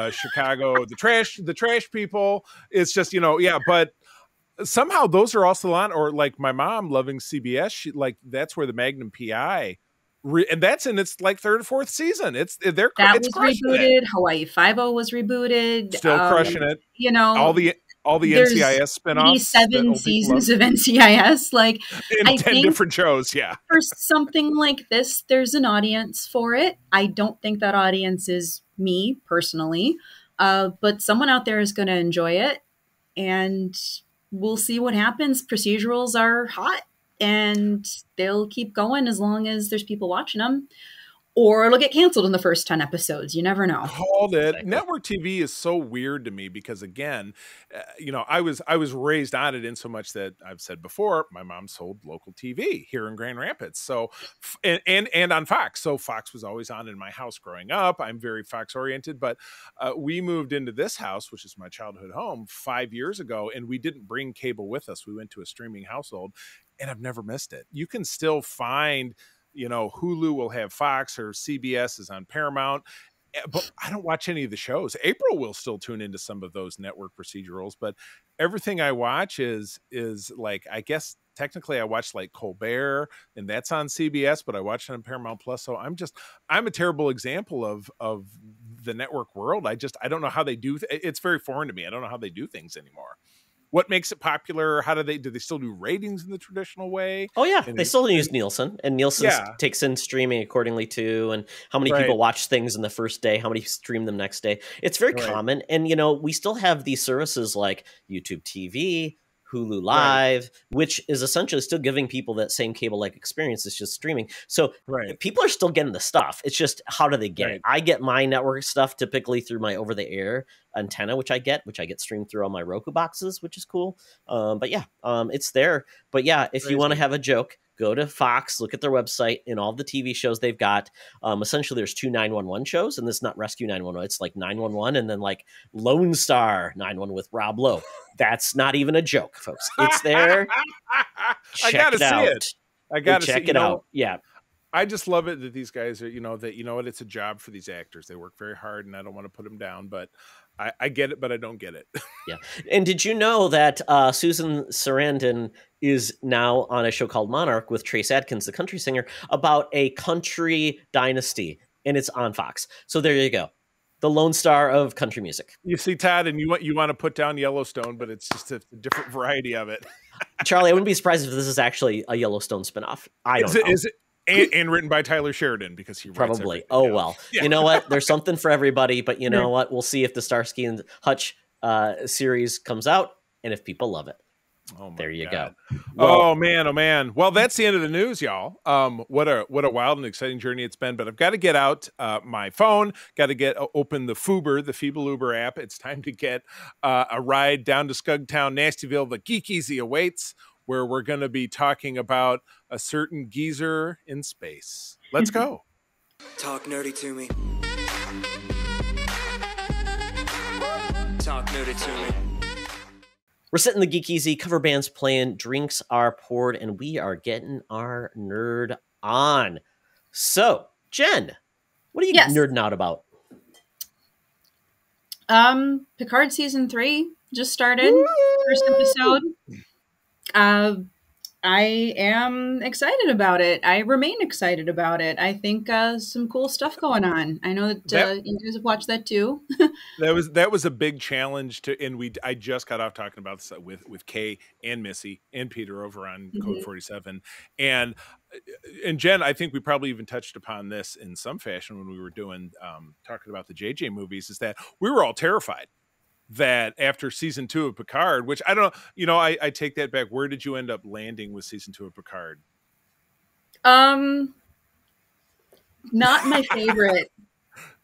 Chicago the trash people. It's just yeah, but somehow those are also on. Or like my mom loving CBS, that's where the Magnum PI. And that's in its like 3rd or 4th season. It's was rebooted. Hawaii Five-0 was rebooted. Still crushing it. All the NCIS spinoffs. 7 seasons of NCIS, like in 10 different shows. Yeah. For something like this, there's an audience for it. I don't think that audience is me personally, but someone out there is going to enjoy it, and we'll see what happens. Procedurals are hot. And they'll keep going as long as there's people watching them, or it'll get canceled in the first 10 episodes. You never know. Hold it. Exactly. Network TV is so weird to me because, again, I was raised on it in so much that I've said before, my mom sold local TV here in Grand Rapids. So, and on Fox. So Fox was always on in my house growing up. I'm very Fox oriented, but we moved into this house, which is my childhood home, 5 years ago, and we didn't bring cable with us. We went to a streaming household. And I've never missed it. You can still find, Hulu will have Fox, or CBS is on Paramount, but I don't watch any of the shows. April will still tune into some of those network procedurals, but everything I watch is like, I guess technically I watch like Colbert, and that's on CBS, but I watch it on Paramount Plus. So I'm a terrible example of the network world. I don't know how they do. It's very foreign to me. I don't know how they do things anymore. What makes it popular? How do they still do ratings in the traditional way? Oh yeah, they still use Nielsen, and Nielsen takes in streaming accordingly too, and how many people watch things in the first day, how many stream them next day. It's very common, and we still have these services like YouTube TV, Hulu Live, which is essentially still giving people that same cable-like experience. It's just streaming. So people are still getting the stuff. It's just, how do they get it? I get my network stuff typically through my over-the-air antenna, which I get streamed through all my Roku boxes, which is cool. But yeah, it's there. But yeah, if you want to have a joke, go to Fox, look at their website and all the TV shows they've got. Essentially, there's 2 911 shows, and it's not Rescue 911. It's like 911 and then like Lone Star 911 with Rob Lowe. That's not even a joke, folks. It's there. I gotta see it. I gotta check it out. Yeah. I just love it that these guys are, what, it's a job for these actors. They work very hard, and I don't want to put them down, but I get it, but I don't get it. Yeah. And did you know that Susan Sarandon is now on a show called Monarch with Trace Adkins, the country singer, about a country dynasty, and it's on Fox. So there you go. The Lone Star of country music. You see, Todd, and you want to put down Yellowstone, but it's just a different variety of it. Charlie, I wouldn't be surprised if this is actually a Yellowstone spinoff. I don't know. Is it? And written by Tyler Sheridan, because he writes probably. Oh, well. Yeah. You know what? There's something for everybody, but you know what? We'll see if the Starsky and Hutch series comes out and if people love it. Oh, there you go. Well, oh man. Well, that's the end of the news, y'all. What a wild and exciting journey it's been. But I've got to get out my phone. Got to open the Fuber, the Feeble Uber app. It's time to get a ride down to Scugtown, Nastyville. The Geek Easy awaits, where we're going to be talking about a certain geezer in space. Let's go. Talk nerdy to me. Talk nerdy to me. We're sitting the Geek Easy, cover bands playing, drinks are poured, and we are getting our nerd on. So, Jen, what are you nerding out about? Picard season 3 just started. First episode. I am excited about it. I remain excited about it. I think some cool stuff going on. I know that you guys have watched that too. that was a big challenge I just got off talking about this with Kay and Missy and Peter over on Code 47. And Jen, I think we probably even touched upon this in some fashion when we were doing talking about the JJ movies, is that we were all terrified that after season 2 of Picard, which I don't know, I take that back. Where did you end up landing with season 2 of Picard? Not my favorite.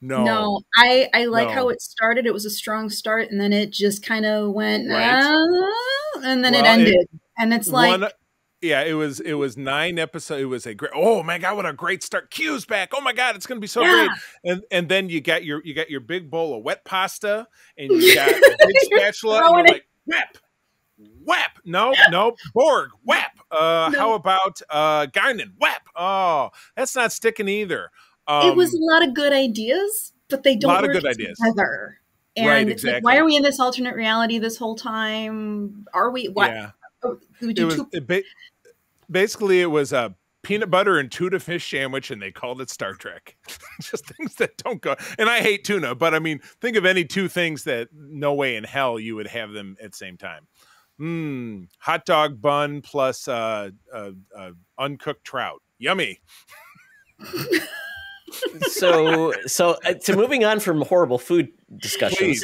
No, I like how it started. It was a strong start, and then it just kind of went, and then it ended. And it's like, Yeah, it was 9 episodes. It was a great. Oh my god, what a great start! Q's back. Oh my god, it's going to be so great. And then you got your big bowl of wet pasta, and you got a big spatula, and you're like, Webb. No, Borg. Webb. How about Garnin? Webb. Oh, that's not sticking either. It was a lot of good ideas, but they don't work together. And right, it's like, why are we in this alternate reality this whole time? Are we? What? Yeah. Basically, it was a peanut butter and tuna fish sandwich, and they called it Star Trek. Just things that don't go. And I hate tuna, but I mean, think of any two things that no way in hell you would have them at the same time. Hot dog bun plus uncooked trout. Yummy. So to moving on from horrible food discussions.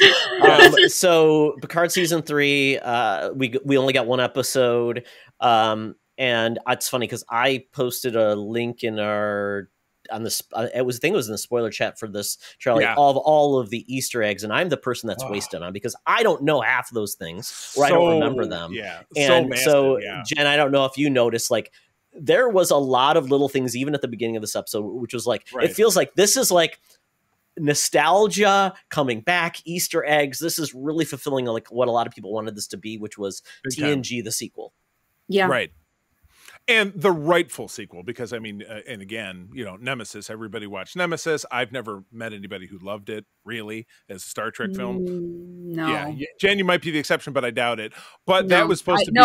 So Picard season 3, we only got 1 episode, and it's funny because I posted a link in our I think it was in the spoiler chat for this, Charlie, of all of the Easter eggs, and I'm the person that's wasted on because I don't know half of those things or I don't remember them. Yeah, and so Jen, I don't know if you noticed, like, there was a lot of little things even at the beginning of this episode, which was like, it feels like this is like nostalgia coming back, Easter eggs. This is really fulfilling like what a lot of people wanted this to be, which was TNG, the sequel. Yeah. Right. And the rightful sequel, because I mean, and again, you know, Nemesis, everybody watched Nemesis. I've never met anybody who loved it really as a Star Trek film. No. Yeah. Jen, you might be the exception, but I doubt it. But that was supposed to be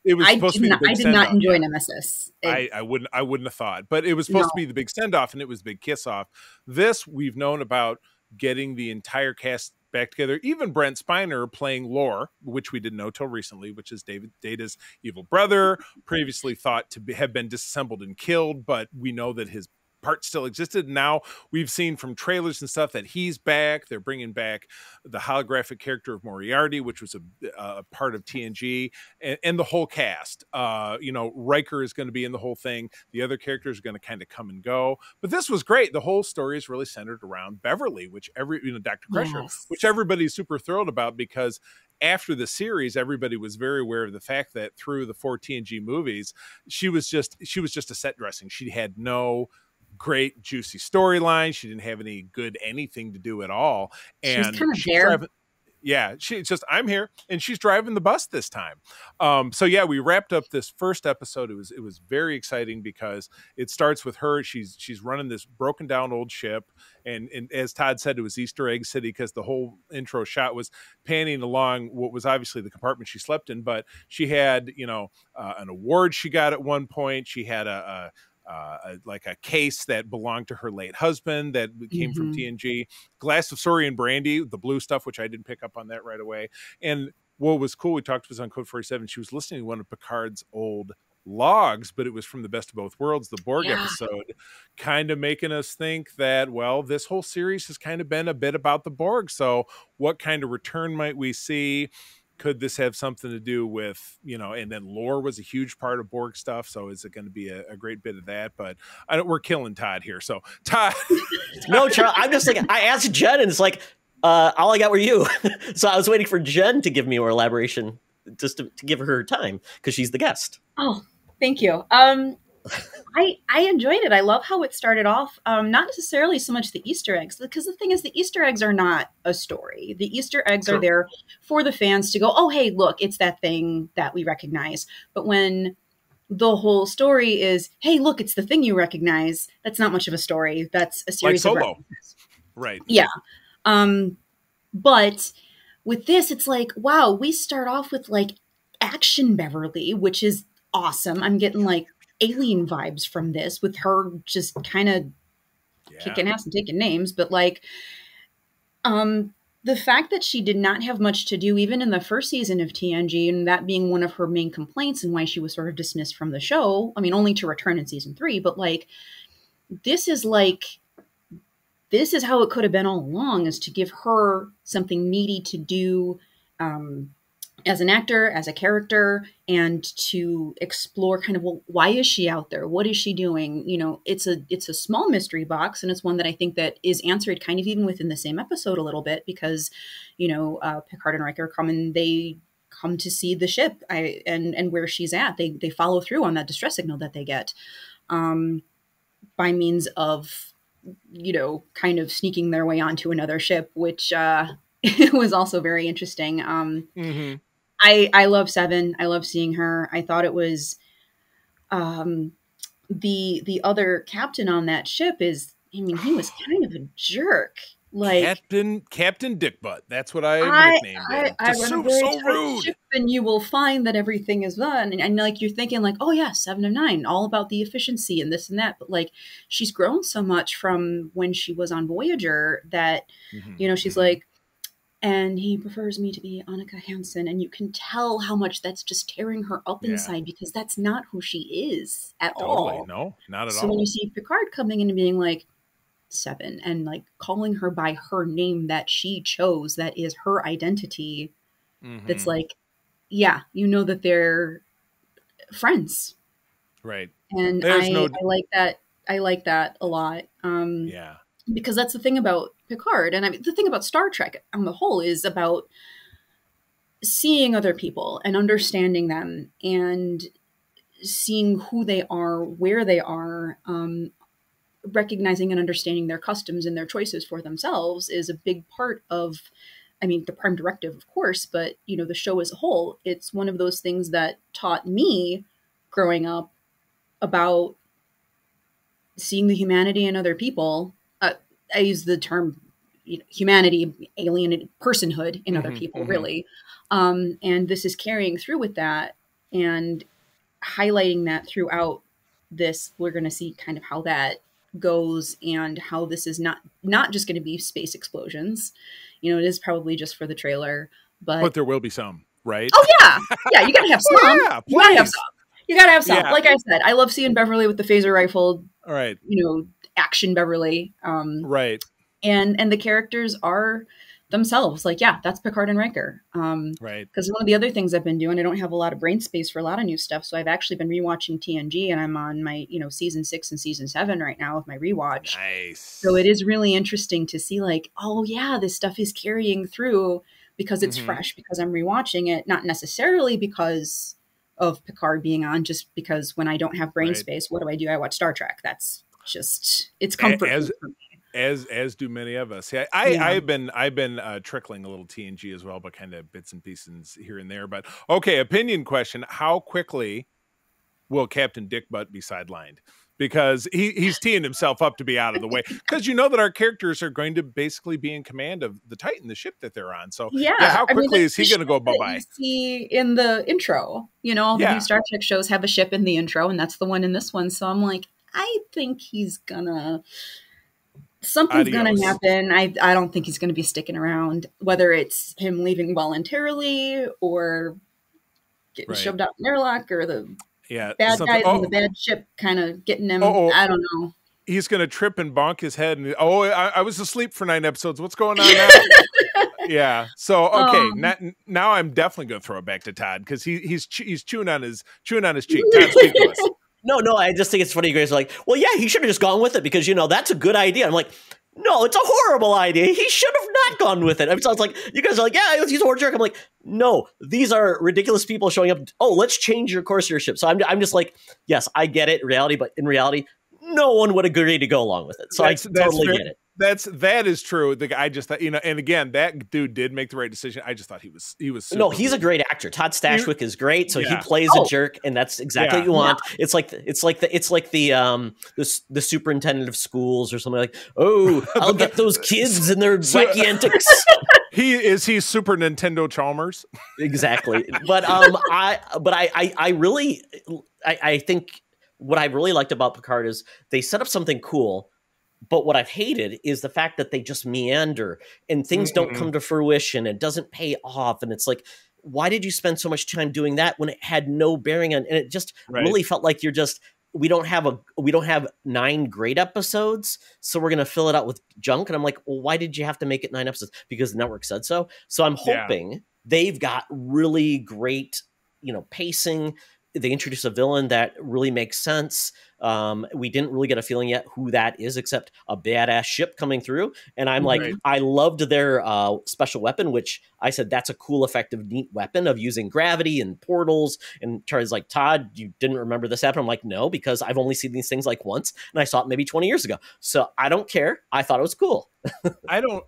it was supposed to be the big send-off. I did not enjoy Nemesis. I wouldn't have thought, but it was supposed to be the big send-off, and it was the big kiss-off. This, we've known about getting the entire cast back together. Even Brent Spiner playing Lore, which we didn't know till recently, which is Data's evil brother, previously thought to have been disassembled and killed, but we know that his part still existed. Now we've seen from trailers and stuff that he's back. They're bringing back the holographic character of Moriarty, which was a part of TNG, and the whole cast. You know, Riker is going to be in the whole thing. The other characters are going to kind of come and go. But this was great. The whole story is really centered around Beverly, which Dr. Crusher, which everybody's super thrilled about, because after the series, everybody was very aware of the fact that through the 4 TNG movies, she was just a set dressing. She had no great juicy storyline. She didn't have any good anything to do at all. And she's just, I'm here, and she's driving the bus this time. So yeah, we wrapped up this first episode. It was very exciting because it starts with her. She's running this broken down old ship, and as Todd said, it was Easter Egg City because the whole intro shot was panning along what was obviously the compartment she slept in. But she had, you know, an award she got at one point. She had like a case that belonged to her late husband that came from TNG, glass of Saurian brandy, the blue stuff, which I didn't pick up on that right away. And what was cool, we talked to us on Code 47, she was listening to one of Picard's old logs, but it was from the Best of Both Worlds, the Borg episode, kind of making us think that, well, this whole series has kind of been a bit about the Borg. So what kind of return might we see? Could this have something to do with, you know, and then lore was a huge part of Borg stuff. So is it going to be a great bit of that? But we're killing Todd here. So Todd. No, Charlie, I'm just like, I asked Jen and it's like, all I got were you. So I was waiting for Jen to give me more elaboration, just to give her time because she's the guest. Oh, thank you. I enjoyed it. I love how it started off. Not necessarily so much the Easter eggs, because the thing is, the Easter eggs are not a story. The Easter eggs are there for the fans to go, oh, hey, look, it's that thing that we recognize. But when the whole story is, hey, look, it's the thing you recognize, that's not much of a story. That's a series of references. Right. Yeah. But with this, it's like, wow, we start off with like Action Beverly, which is awesome. I'm getting like Alien vibes from this, with her just kind of kicking ass and taking names. But like, the fact that she did not have much to do even in the first season of TNG, and that being one of her main complaints and why she was sort of dismissed from the show, I mean, only to return in season 3, but like, this is how it could have been all along, is to give her something meaty to do, as an actor, as a character, and to explore kind of, well, why is she out there? What is she doing? You know, it's a small mystery box, and it's one that I think that is answered kind of even within the same episode a little bit, because, you know, Picard and Riker come and they come to see the ship and where she's at. They follow through on that distress signal that they get by means of, kind of sneaking their way onto another ship, which was also very interesting. I love Seven. I love seeing her. I thought it was the other captain on that ship he was kind of a jerk. Like Captain Dickbutt. That's what I nicknamed him. I run a very rude ship, and you will find that everything is done. And like you're thinking, like, oh yeah, 7 of 9, all about the efficiency and this and that. But like, she's grown so much from when she was on Voyager that she's like, and he prefers me to be Annika Hansen, and you can tell how much that's just tearing her up inside, because that's not who she is at all. No, not at all. So when you see Picard coming in and being like, 7, and like calling her by her name that she chose, that is her identity, that's like, yeah, that they're friends, right? And I like that. I like that a lot. Because that's the thing about Picard, and I mean the thing about Star Trek on the whole is about seeing other people and understanding them and seeing who they are, where they are, recognizing and understanding their customs and their choices for themselves is a big part of, the Prime Directive, of course, but, the show as a whole. It's one of those things that taught me growing up about seeing the humanity in other people. I use the term humanity, alien personhood in other people, really. And this is carrying through with that and highlighting that throughout this. We're going to see kind of how that goes and how this is not just going to be space explosions. It is probably just for the trailer, but there will be some, right? Oh yeah, you gotta have some. You gotta have some. Yeah. Like I said, I love seeing Beverly with the phaser rifle. All right, action Beverly. Right, and the characters are themselves. Like, yeah, that's Picard and Riker. Right. Because one of the other things I've been doing, I don't have a lot of brain space for a lot of new stuff, so I've actually been rewatching TNG, and I'm on my season 6 and season 7 right now with my rewatch. Nice. So it is really interesting to see, like, oh yeah, this stuff is carrying through because it's fresh, because I'm rewatching it, not necessarily because of Picard being on, just because when I don't have brain space, what do? I watch Star Trek. That's just, it's comforting for me. As do many of us. Yeah, I've been trickling a little TNG as well, but kind of bits and pieces here and there. But okay, opinion question: how quickly will Captain Dickbutt be sidelined? Because he's teeing himself up to be out of the way. Because that our characters are going to basically be in command of the Titan, the ship that they're on. So how quickly is he going to go bye-bye? You see in the intro, all the new Star Trek shows have a ship in the intro, and that's the one in this one. So I'm like, I think he's gonna. Something's going to happen. I don't think he's going to be sticking around, whether it's him leaving voluntarily or getting shoved out in an airlock, or the bad guys in the bad ship kind of getting him. I don't know. He's going to trip and bonk his head. And I was asleep for 9 episodes. What's going on now? Yeah. So now I'm definitely going to throw it back to Todd, because he's chewing on his cheek. Todd, speak to us. No, I just think it's funny. You guys are like, well, yeah, he should have just gone with it, because, that's a good idea. I'm like, no, it's a horrible idea. He should have not gone with it. I was like, you guys are like, yeah, he's a horrible jerk. I'm like, no, these are ridiculous people showing up. Oh, let's change your course of your ship. So I'm just like, yes, I get it in reality, but in reality, no one would agree to go along with it. So I totally get it. That is true. The guy just thought, and again, that dude did make the right decision. I just thought he was super no, he's a great actor. Todd Stashwick is great, so he plays a jerk, and that's exactly what you want. Yeah. It's like the superintendent of schools or something like, oh, I'll get those kids and their wacky antics. He's Super Nintendo Chalmers. Exactly. But I really think what I really liked about Picard is they set up something cool. But what I've hated is the fact that they just meander and things don't come to fruition. It doesn't pay off. And it's like, why did you spend so much time doing that when it had no bearing on? And it just really felt like we don't have 9 great episodes, so we're going to fill it out with junk. And I'm like, well, why did you have to make it 9 episodes? Because the network said so. So I'm hoping they've got really great, pacing, they introduce a villain that really makes sense. We didn't really get a feeling yet who that is, except a badass ship coming through. And I'm like, I loved their special weapon, which I said that's a cool, effective, neat weapon of using gravity and portals. And Charlie's like, Todd, you didn't remember this happen? I'm like, no, because I've only seen these things like once, and I saw it maybe 20 years ago. So I don't care. I thought it was cool. I don't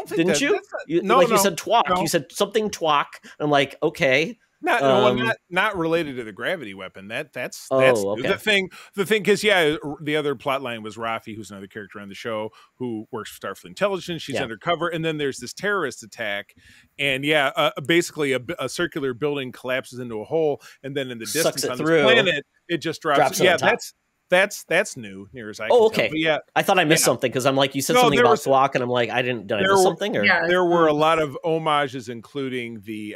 think didn't you? You said twalk. No. You said something twalk. I'm like, okay. Not related to the gravity weapon. That's okay. the thing because the other plot line was Rafi, who's another character on the show who works for Starfleet Intelligence. She's undercover, and then there's this terrorist attack, and basically a circular building collapses into a hole, and then in the distance on this planet it just drops. That's new, near as I can okay. tell. But yeah, I thought I missed something because I'm like, you said something about Thwok, and I'm like, did I miss something? Or? Yeah, there were a lot of homages, including the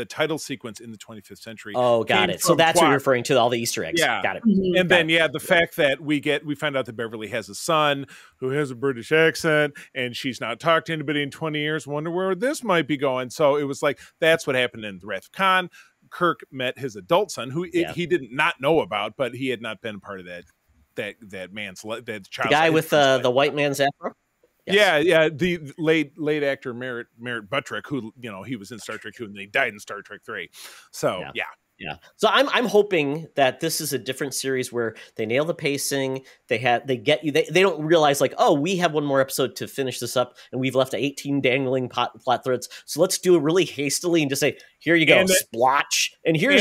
title sequence in the 25th century. Oh, got it. So that's what you're referring to, all the Easter eggs. Yeah, got it. Mm-hmm. And then the fact that we find out that Beverly has a son who has a British accent, and she's not talked to anybody in 20 years. Wonder where this might be going. So it was like that's what happened in The Wrath of Khan. Kirk met his adult son, who he did not know about, but he had not been part of that child. The guy with the white man's afro. Yes. Yeah. The late actor Merritt Buttrick, who he was in Star Trek 2 and they died in Star Trek 3. So yeah. So I'm hoping that this is a different series where they nail the pacing. They get you. They don't realize like, oh, we have one more episode to finish this up, and we've left 18 dangling plot threads. So let's do it really hastily and just say, here you go, splotch, and here.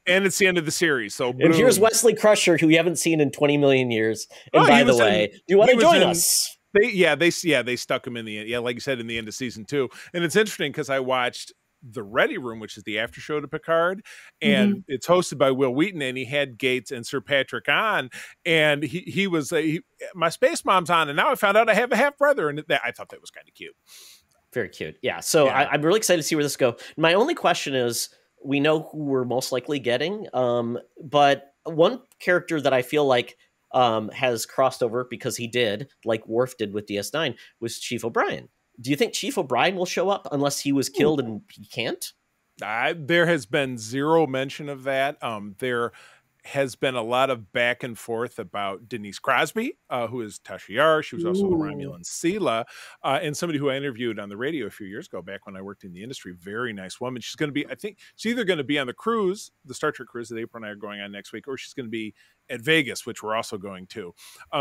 And it's the end of the series. So and here's Wesley Crusher, who we haven't seen in 20 million years. And by the way, do you want to join us? They stuck him in the end. Yeah, like you said, in the end of season 2. And it's interesting because I watched The Ready Room, which is the after show to Picard, and it's hosted by Will Wheaton, and he had Gates and Sir Patrick on, and he was my space mom's on, and now I found out I have a half brother, and I thought that was kind of cute. Very cute. Yeah. So I'm really excited to see where this goes. My only question is, we know who we're most likely getting, but one character that I feel like has crossed over because he did, like Worf did with DS9, was Chief O'Brien. Do you think Chief O'Brien will show up unless he was killed and he can't? There has been zero mention of that. There has been a lot of back and forth about Denise Crosby, who is Tasha Yar. She was also the Romulan Sela, and somebody who I interviewed on the radio a few years ago, back when I worked in the industry. Very nice woman. She's going to be, I think, she's either going to be on the cruise, the Star Trek cruise that April and I are going on next week, or she's going to be at Vegas, which we're also going to.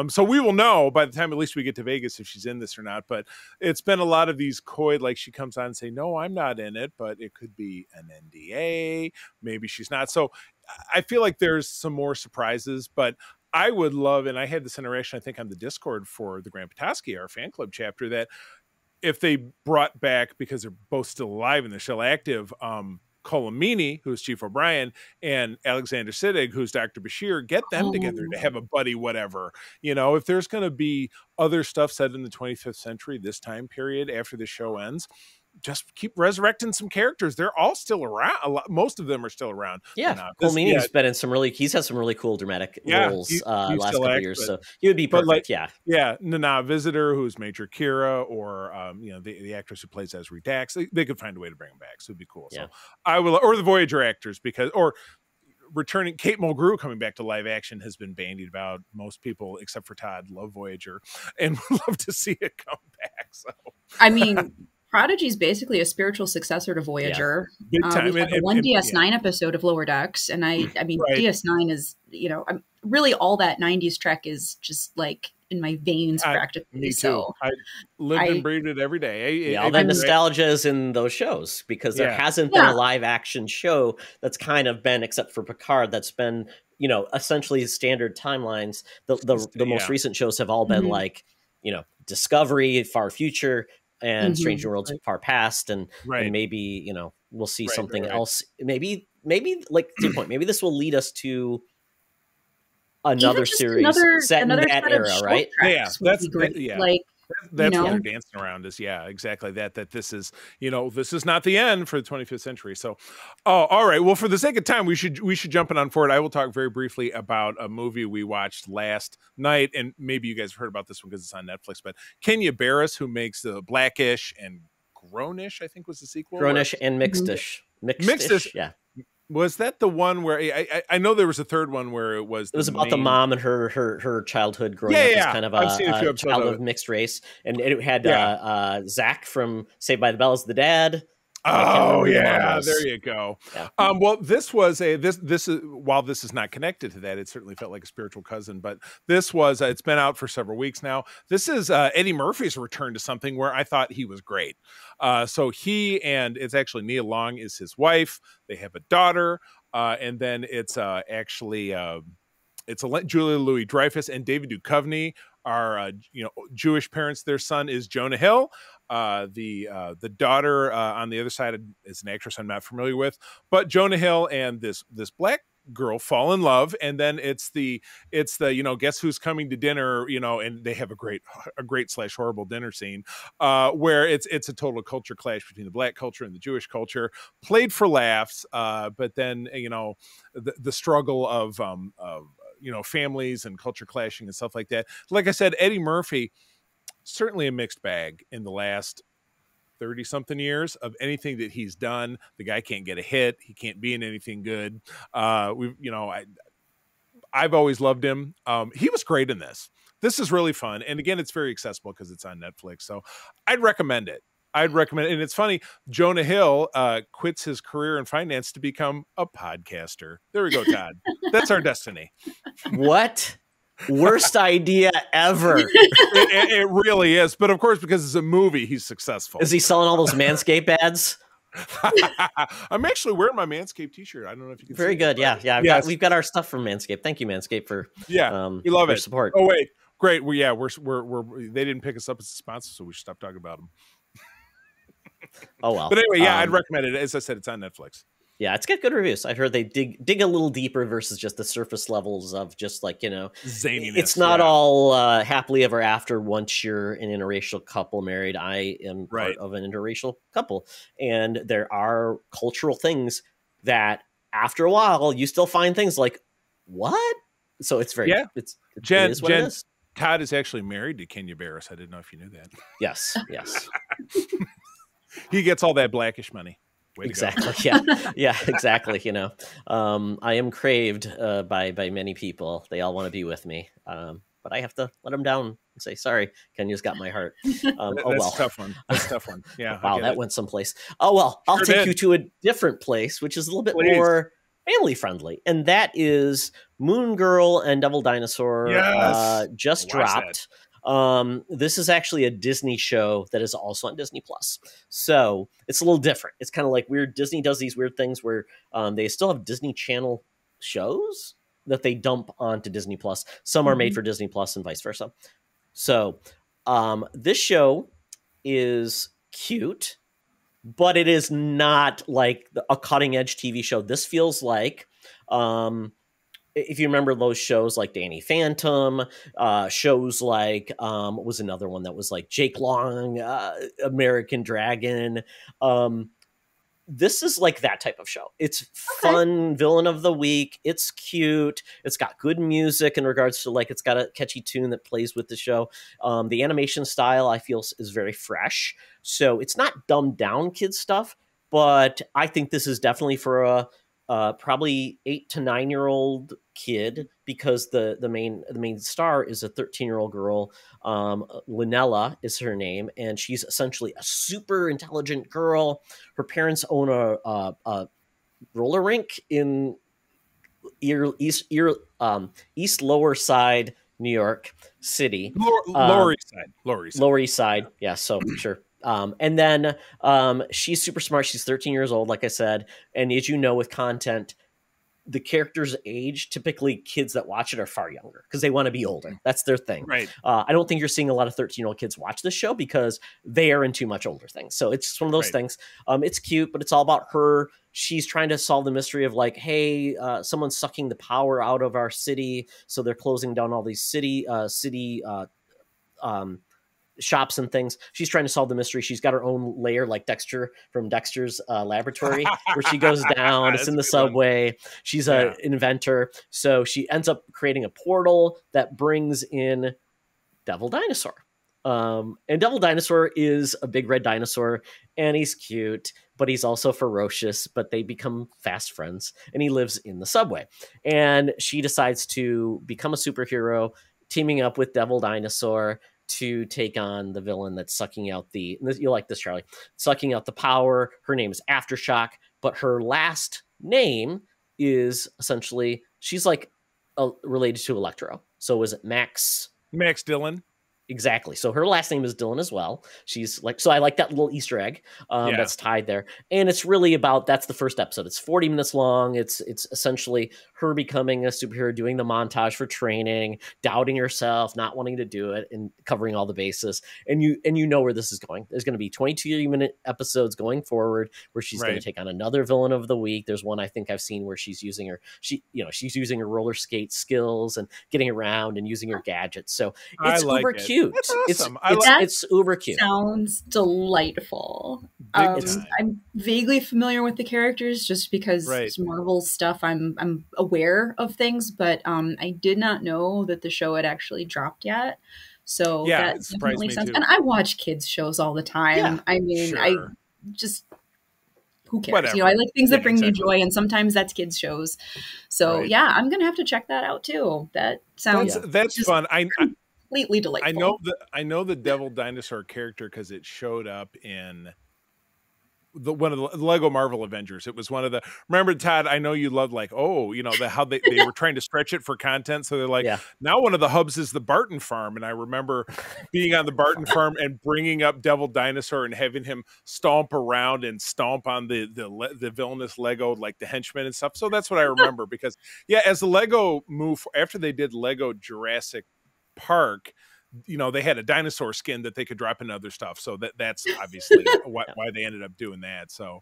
So we will know by the time at least we get to Vegas if she's in this or not. But it's been a lot of these coy, like she comes on and say, no, I'm not in it, but it could be an NDA. Maybe she's not. So I feel like there's some more surprises, but I would love, and I had this interaction, I think, on the Discord for the Grand Petoskey, our fan club chapter, that if they brought back, because they're both still alive and they're still active, Colomini, who's Chief O'Brien, and Alexander Siddig, who's Dr. Bashir, get them together to have a buddy whatever. If there's going to be other stuff said in the 25th century, this time period after the show ends, just keep resurrecting some characters. They're all still around. Most of them are still around. Yeah, Colomini's been in he's had some really cool dramatic roles last couple of years, so he would be perfect. Nana Visitor, who's Major Kira, or the actress who plays Ezri Dax. They could find a way to bring him back, so it'd be cool. So I will, or the Voyager actors, returning Kate Mulgrew coming back to live action has been bandied about. Most people, except for Todd, love Voyager and would love to see it come back. So I mean, Prodigy is basically a spiritual successor to Voyager. Big time. We've got one DS9 episode of Lower Decks, and I mean, DS9 is, really all that 90s Trek is just like in my veins practically. Me too. So I lived and breathed it every day. All that nostalgia is in those shows because there hasn't been a live action show that's kind of been, except for Picard, that's been, essentially standard timelines. The most recent shows have all been like, Discovery, Far Future, and Strange New Worlds, Far Past, and maybe we'll see something else. Maybe like to your point, maybe this will lead us to another series set in that era, right? That's great. That's what they're dancing around is exactly that this is this is not the end for the 25th century. So all right, well, for the sake of time, we should jump on forward. I will talk very briefly about a movie we watched last night, and maybe you guys have heard about this one because it's on Netflix, but Kenya Barris, who makes the Blackish and Grownish, I think was the sequel. Grownish and Mixedish. Mixedish, Was that the one where I know there was a third one where it was about the mom and her childhood growing up as kind of I've seen a few a child of mixed race, and it had Zach from Saved by the Bell as the dad. Oh yeah, there you go. Yeah. Well, this was this is, while this is not connected to that, it certainly felt like a spiritual cousin. But this was it's been out for several weeks now. This is Eddie Murphy's return to something where I thought he was great. So he and it's actually Nia Long is his wife. They have a daughter, and then it's actually it's Julia Louis-Dreyfus and David Duchovny are Jewish parents. Their son is Jonah Hill. The daughter on the other side is an actress I'm not familiar with, but Jonah Hill and this black girl fall in love, and then it's the guess who's coming to dinner, and they have a great / horrible dinner scene where it's a total culture clash between the black culture and the Jewish culture, played for laughs, but then the struggle of families and culture clashing and stuff like that. Like I said, Eddie Murphy, certainly a mixed bag in the last 30-something years of anything that he's done. The guy can't get a hit. He can't be in anything good. I've always loved him. He was great in this. This is really fun. And again, it's very accessible because it's on Netflix. So I'd recommend it. And it's funny, Jonah Hill quits his career in finance to become a podcaster. There we go, Todd. That's our destiny. What? Worst idea ever. It really is. But of course, because it's a movie, he's successful. Is he selling all those Manscaped ads? I'm actually wearing my Manscaped t-shirt. I don't know if you can Very see good. it, Yeah. We've got our stuff from Manscaped. Thank you, Manscaped, for we love it. Support. Oh wait, great. We're they didn't pick us up as a sponsor, so we should stop talking about them. Oh well. But anyway, I'd recommend it. As I said, it's on Netflix. Yeah, it's got good reviews. I've heard they dig a little deeper versus just the surface levels of just zaniness. It's not all happily ever after once you're an interracial couple married. I am part of an interracial couple, and there are cultural things that after a while you still find things like what. So it's very it's Jen. It is what it is. Todd is actually married to Kenya Barris. I didn't know if you knew that. Yes. He gets all that Blackish money. Way exactly. Yeah, exactly. I am craved by many people. They all want to be with me. But I have to let them down and say, sorry, Kenya's got my heart. That's a tough one. That's a tough one. Yeah. Wow, that went someplace. Oh, well, I'll take you to a different place, which is a little bit more family friendly. And that is Moon Girl and Devil Dinosaur just dropped. This is actually a Disney show that is also on Disney Plus. So it's a little different. It's kind of like weird. Disney does these weird things where they still have Disney Channel shows that they dump onto Disney Plus. Some are made for Disney Plus and vice versa. So this show is cute, but it is not like a cutting edge TV show. This feels like if you remember those shows like Danny Phantom, shows like what was another one that was like Jake Long, American Dragon. This is like that type of show. It's fun, villain of the week. It's cute. It's got good music in regards to it's got a catchy tune that plays with the show. The animation style I feel is very fresh. So it's not dumbed down kid stuff, but I think this is definitely for a probably 8 to 9-year-old kid, because the main star is a 13-year-old girl. Lynella is her name, and she's essentially a super intelligent girl. Her parents own a roller rink in East Lower Side, New York City. Lower East Side. Yeah, so sure. And then she's super smart. She's 13 years old, like I said. And as you know, with content, the character's age, typically kids that watch it are far younger because they want to be older. That's their thing. Right. I don't think you're seeing a lot of 13-year-old kids watch this show because they are into much older things. So it's one of those things. It's cute, but it's all about her. She's trying to solve the mystery of hey, someone's sucking the power out of our city. So they're closing down all these city shops and things. She's trying to solve the mystery. She's got her own lair like Dexter from Dexter's laboratory where she goes down. It's in the subway. She's an inventor. So she ends up creating a portal that brings in Devil Dinosaur. And Devil Dinosaur is a big red dinosaur, and he's cute, but he's also ferocious, but they become fast friends, and he lives in the subway. And she decides to become a superhero, teaming up with Devil Dinosaur to take on the villain that's sucking out you'll like this, Charlie, sucking out the power. Her name is Aftershock, but her last name is essentially, she's like related to Electro. So is it Max Dillon? Exactly. So her last name is Dylan as well. She's like, so I like that little Easter egg that's tied there. And it's really about, that's the first episode. It's 40 minutes long. It's essentially her becoming a superhero, doing the montage for training, doubting herself, not wanting to do it, and covering all the bases. And you know where this is going. There's going to be 22-minute episodes going forward where she's going to take on another villain of the week. There's one I think I've seen where she's using she's using her roller skate skills and getting around and using her gadgets. So it's uber cute. That's awesome. It's uber cute. Sounds delightful. I'm vaguely familiar with the characters just because it's Marvel stuff. I'm aware of things, but I did not know that the show had actually dropped yet. So that definitely sounds. And I watch kids shows all the time. Yeah, I mean, I just. Who cares? Whatever. I like things that bring me joy, and sometimes that's kids shows. So I'm gonna have to check that out too. That sounds that's fun. Completely delightful. I know the Devil Dinosaur character because it showed up in one of the Lego Marvel Avengers. It was one of the, remember, Todd, I know you loved how they were trying to stretch it for content. So they're like, now one of the hubs is the Barton farm. And I remember being on the Barton farm and bringing up Devil Dinosaur and having him stomp around and stomp on the villainous Lego, like the henchmen and stuff. So that's what I remember because as the Lego move, after they did Lego Jurassic Park, they had a dinosaur skin that they could drop in other stuff. So that's obviously why they ended up doing that. So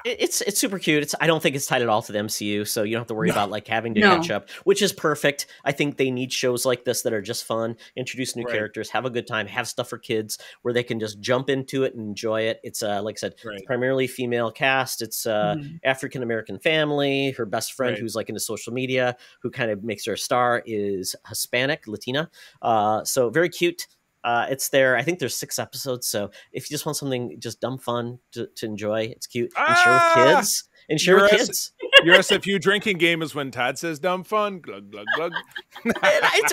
it's super cute. I don't think it's tied at all to the MCU, so you don't have to worry about like having to catch up, which is perfect. I think they need shows like this that are just fun, introduce new characters, have a good time, have stuff for kids where they can just jump into it and enjoy it. It's like I said, it's primarily female cast. It's African American family. Her best friend, who's like into social media, who kind of makes her a star, is Hispanic, Latina. So very cute. It's there. I think there's 6 episodes. So if you just want something just dumb fun to enjoy, it's cute. And share with kids. And share with kids. Your SFU drinking game is when Todd says dumb fun. Glug, glug, glug.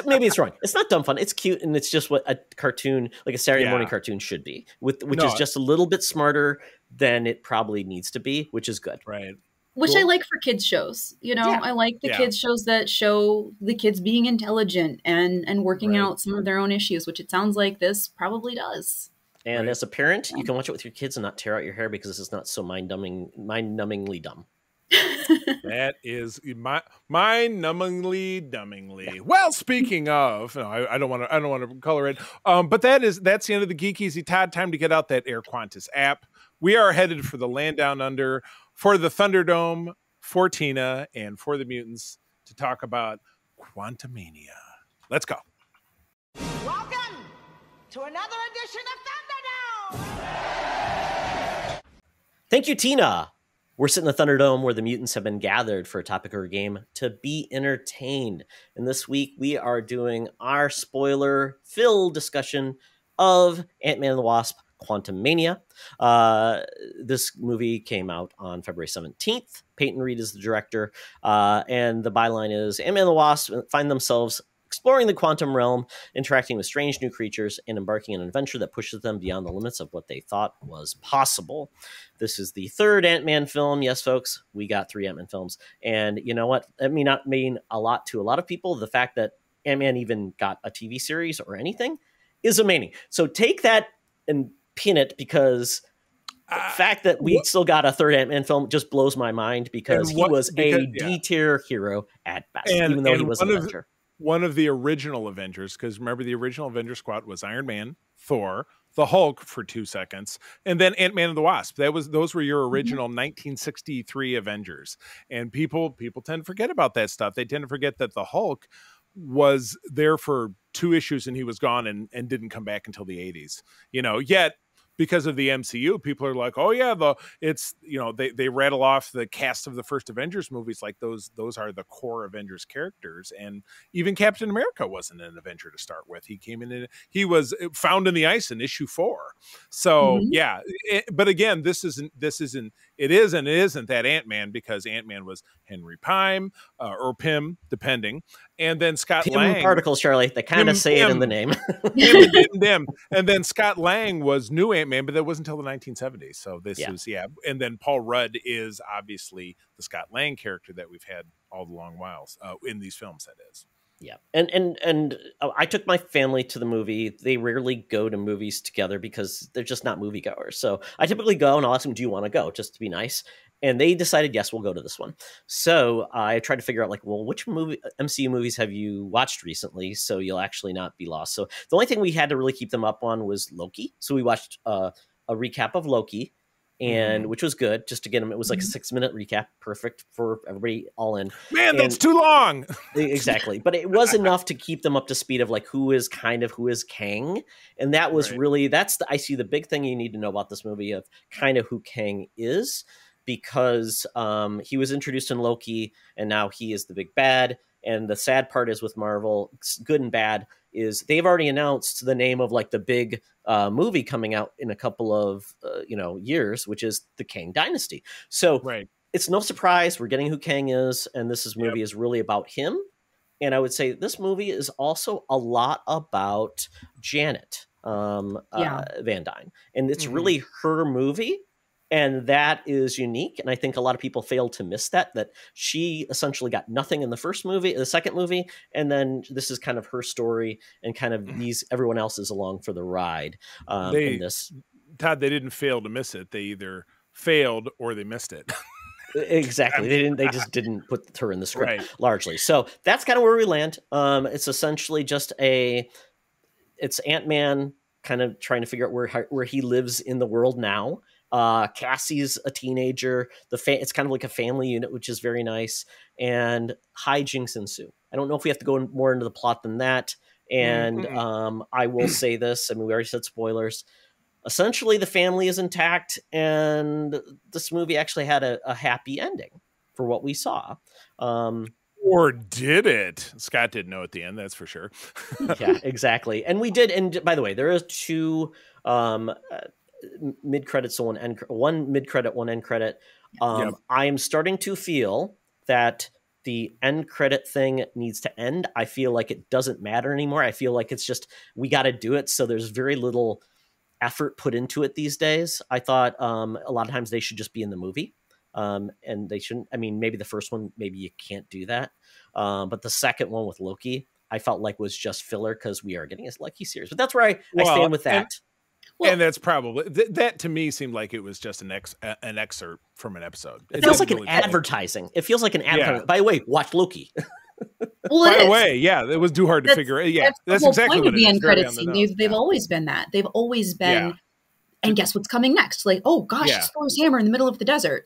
Maybe it's wrong. It's not dumb fun. It's cute. And it's just what a cartoon, like a Saturday morning cartoon should be, which is just a little bit smarter than it probably needs to be, which is good. Right. Which I like for kids shows, I like the kids shows that show the kids being intelligent and working out some of their own issues, which it sounds like this probably does. And as a parent, you can watch it with your kids and not tear out your hair because this is not so mind-numbingly dumb. That is mind-numbingly dumbingly. Well, speaking of, I don't want to color it. But that's the end of the Geek Easy. Todd, time to get out that Air Qantas app. We are headed for the land down under, for the Thunderdome, for Tina, and for the mutants to talk about Quantomania. Let's go. Welcome to another edition of Thunderdome. Thank you, Tina. We're sitting in the Thunderdome where the mutants have been gathered for a topic or a game to be entertained. And this week we are doing our spoiler-filled discussion of Ant-Man and the Wasp: Quantumania. This movie came out on February 17th. Peyton Reed is the director. And the byline is Ant-Man and the Wasp find themselves exploring the quantum realm, interacting with strange new creatures, and embarking on an adventure that pushes them beyond the limits of what they thought was possible. This is the 3rd Ant-Man film. Yes, folks, we got 3 Ant-Man films. And you know what? That may not mean a lot to a lot of people. The fact that Ant-Man even got a TV series or anything is amazing. So take that and pin it, because the fact that we still got a 3rd Ant-Man film just blows my mind, because he was a D-tier hero at best, even though he was an Avenger. One of the original Avengers, because remember the original Avenger squad was Iron Man, Thor, the Hulk for 2 seconds, and then Ant-Man and the Wasp. Those were your original 1963 Avengers. And people tend to forget about that stuff. They tend to forget that the Hulk was there for 2 issues and he was gone and didn't come back until the 80s. Yet because of the MCU, people are like, oh yeah, they rattle off the cast of the first Avengers movies like those are the core Avengers characters, and even Captain America wasn't an Avenger to start with. He came in, he was found in the ice in issue 4. So yeah, but again, it is and it isn't that Ant-Man, because Ant-Man was Henry Pym or Pym, depending, and then Scott Pym Lang. particles, Charlie. They kind of say it in the name. And then Scott Lang was new Ant-Man, but that wasn't until the 1970s. So this is and then Paul Rudd is obviously the Scott Lang character that we've had all the long whiles in these films. That is. Yeah, and I took my family to the movie. They rarely go to movies together because they're just not moviegoers. So I typically go and I'll ask them, "Do you want to go?" Just to be nice. And they decided, yes, we'll go to this one. So I tried to figure out, like, well, which MCU movies have you watched recently, so you'll actually not be lost. So the only thing we had to really keep them up on was Loki. So we watched a recap of Loki, and which was good, just to get them. It was like a 6-minute recap, perfect for everybody all in. Man, that's too long. Exactly. But it was enough to keep them up to speed of like who is Kang. And that was really, I see the big thing you need to know about this movie of kind of who Kang is. Because he was introduced in Loki, and now he is the big bad. And the sad part is with Marvel, good and bad, is they've already announced the name of like the big movie coming out in a couple of years, which is the Kang Dynasty. So it's no surprise we're getting who Kang is, and this movie is really about him. And I would say this movie is also a lot about Janet Van Dyne, and it's really her movie. And that is unique. And I think a lot of people fail to miss that she essentially got nothing in the second movie. And then this is kind of her story, and kind of everyone else is along for the ride in this. Todd, they didn't fail to miss it. They either failed or they missed it. Exactly. They just didn't put her in the script largely. So that's kind of where we land. It's essentially just it's Ant-Man kind of trying to figure out where he lives in the world now. Cassie's a teenager. It's kind of like a family unit, which is very nice. And hijinks ensue. I don't know if we have to go more into the plot than that. And I will say this. I mean, we already said spoilers. Essentially, the family is intact, and this movie actually had a happy ending for what we saw. Or did it? Scott didn't know at the end, that's for sure. Yeah, exactly. And we did. And by the way, there is 2 mid-credits, one mid-credit, one end credit. I am starting to feel that the end credit thing needs to end. I feel like it doesn't matter anymore. I feel like it's just, we got to do it. So there's very little effort put into it these days. I thought a lot of times they should just be in the movie. And they shouldn't, I mean, maybe the first one, maybe you can't do that. But the second one with Loki, I felt like was just filler because we are getting a Loki series. But that's where I stand with that. And that's probably that to me seemed like it was just an excerpt from an episode. It feels like an advertising. It feels like an advertising. By the way, watch Loki. By the way, it was too hard to figure out. Yeah, that's exactly what it is. The end credit scene. They've always been that. They've always been. And guess what's coming next? Like, oh gosh, it's Thor's hammer in the middle of the desert.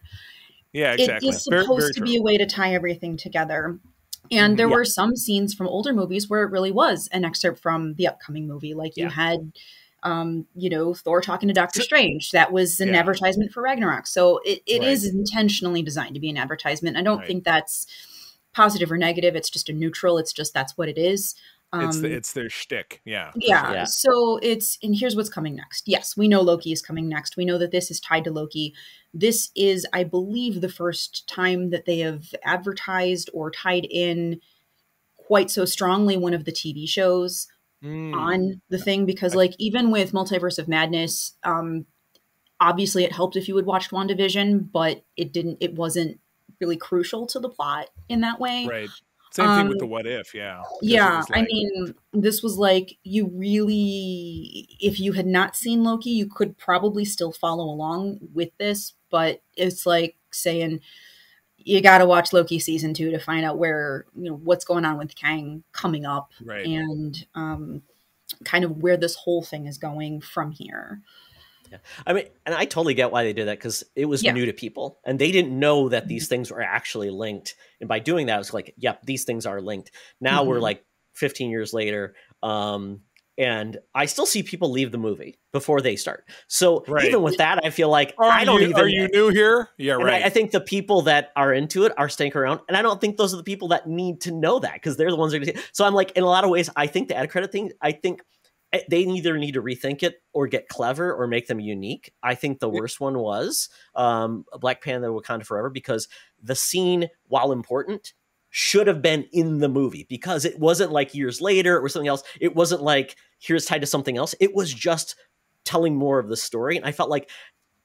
Yeah, exactly. It is supposed to be a way to tie everything together. And there were some scenes from older movies where it really was an excerpt from the upcoming movie. Like you had. Thor talking to Doctor Strange. That was an advertisement for Ragnarok. So it is intentionally designed to be an advertisement. I don't think that's positive or negative. It's just a neutral. It's just, that's what it is. It's their shtick. Yeah. Yeah. So and here's what's coming next. Yes, we know Loki is coming next. We know that this is tied to Loki. This is, I believe, the first time that they have advertised or tied in quite so strongly one of the TV shows on the thing, because like even with Multiverse of Madness, obviously it helped if you had watched WandaVision, but it wasn't really crucial to the plot in that way. Right. Same thing with the What If. Yeah. Yeah. I mean, this was like, you really, if you had not seen Loki, you could probably still follow along with this, but it's like saying, you got to watch Loki season 2 to find out where, what's going on with Kang coming up and kind of where this whole thing is going from here. Yeah. I mean, and I totally get why they did that, because it was new to people and they didn't know that these things were actually linked. And by doing that, it's like, yep, these things are linked. Now we're like 15 years later. And I still see people leave the movie before they start. So Right. even with that, I feel like Are you new here? Yeah, and right. I think the people that are into it are staying around, and I don't think those are the people that need to know that because they're the ones that are going to. So I'm like, in a lot of ways, I think the ad credit thing, I think they either need to rethink it or get clever or make them unique. I think the worst one was Black Panther: Wakanda Forever, because the scene, while important, should have been in the movie because it wasn't like years later or something else. It wasn't like here's tied to something else. It was just telling more of the story, and I felt like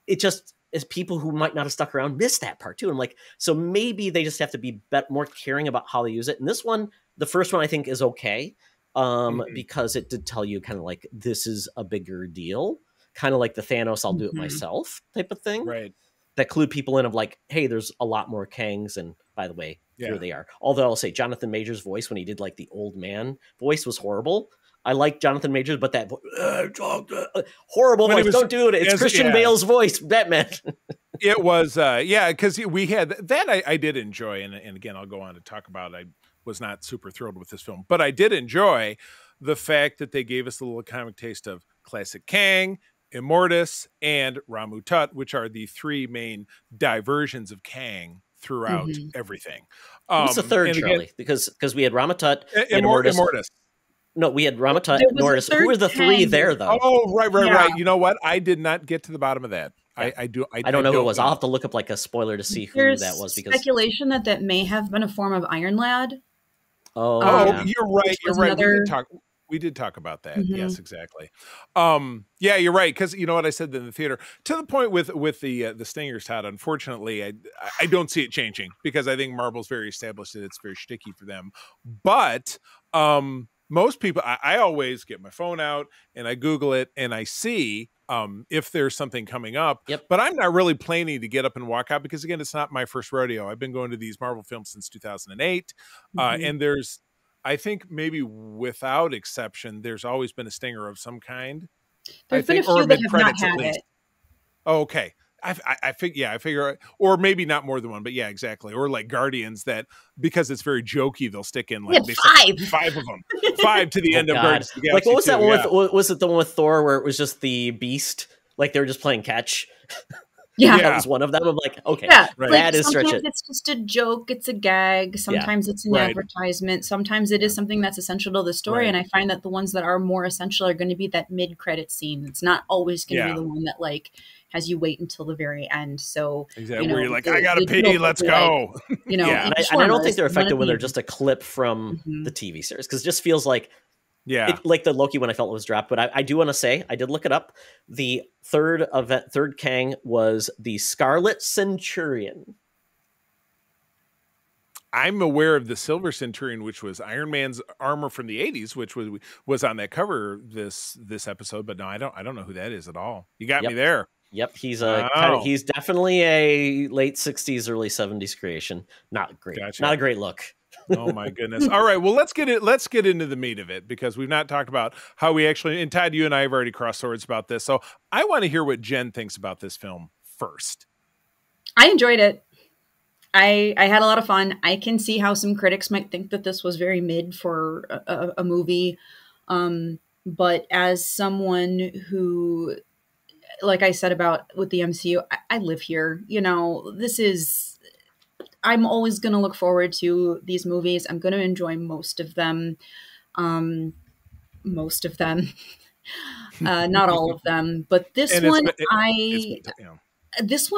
it just is people who might not have stuck around missed that part too. I'm like, so maybe they just have to be more caring about how they use it. And this one, the first one, I think is okay because it did tell you kind of like this is a bigger deal, kind of like the Thanos I'll do it myself type of thing. Right. That clued people in of like, hey, there's a lot more Kangs, and by the way, here they are. Although I'll say Jonathan Majors' voice when he did like the old man voice was horrible. I like Jonathan Majors, but that horrible voice. Don't do it. It's Christian Bale's voice, Batman. It was, because we had that. I did enjoy, and again, I'll go on to talk about. I was not super thrilled with this film, but I did enjoy the fact that they gave us a little comic taste of classic Kang, Immortus, and Ramu Tut, which are the three main diversions of Kang throughout everything. Who's the third, Charlie? Because we had Ramatut, Immortus. No, we had Ramatut, Immortus. Who were the three there, though? Oh, right. You know what? I did not get to the bottom of that. I don't know who it was. I'll have to look up like a spoiler to see who that was. Because speculation that may have been a form of Iron Lad. You're right. You're right. We did talk about that. Yes, exactly. Yeah, you're right. Because you know what I said in the theater, to the point with the Stingers, Todd. Unfortunately, I don't see it changing because I think Marvel's very established that it's very sticky for them. But most people, I always get my phone out and I Google it and I see if there's something coming up. Yep. But I'm not really planning to get up and walk out because again, it's not my first rodeo. I've been going to these Marvel films since 2008, and there's. I think maybe without exception, there's always been a stinger of some kind. There's been a few that have not had it. Oh, okay. I figure, or maybe not more than one, but yeah, exactly. Or like Guardians that, because it's very jokey, they'll stick in like five of them, 5 to the end of Guardians of the Galaxy. Like what was that one with, was it the one with Thor where it was just the Beast? Like they were just playing catch? Yeah, that was one of them. I'm like, okay, that is stretch it. It's just a joke. It's a gag. Sometimes it's an advertisement. Sometimes it is something that's essential to the story. And I find that the ones that are more essential are going to be that mid-credit scene. It's not always going to be the one that like has you wait until the very end. So exactly, where you're like, I gotta pee, let's go. Like, and I don't think they're effective when they're just a clip from the TV series because it just feels like. Yeah, like the Loki one I felt was dropped, but I do want to say I did look it up. The third Kang was the Scarlet Centurion. I'm aware of the Silver Centurion, which was Iron Man's armor from the 80s, which was on that cover this episode. But no, I don't know who that is at all. You got me there. Yep, he's he's definitely a late 60s, early 70s creation. Not great, not a great look. Oh my goodness. All right. Well, let's get into the meat of it because we've not talked about how we actually, and Todd, you and I have already crossed swords about this. So I want to hear what Jen thinks about this film first. I enjoyed it. I had a lot of fun. I can see how some critics might think that this was very mid for a movie. But as someone who, like I said about with the MCU, I live here, I'm always going to look forward to these movies. I'm going to enjoy most of them. Not all of them, but this one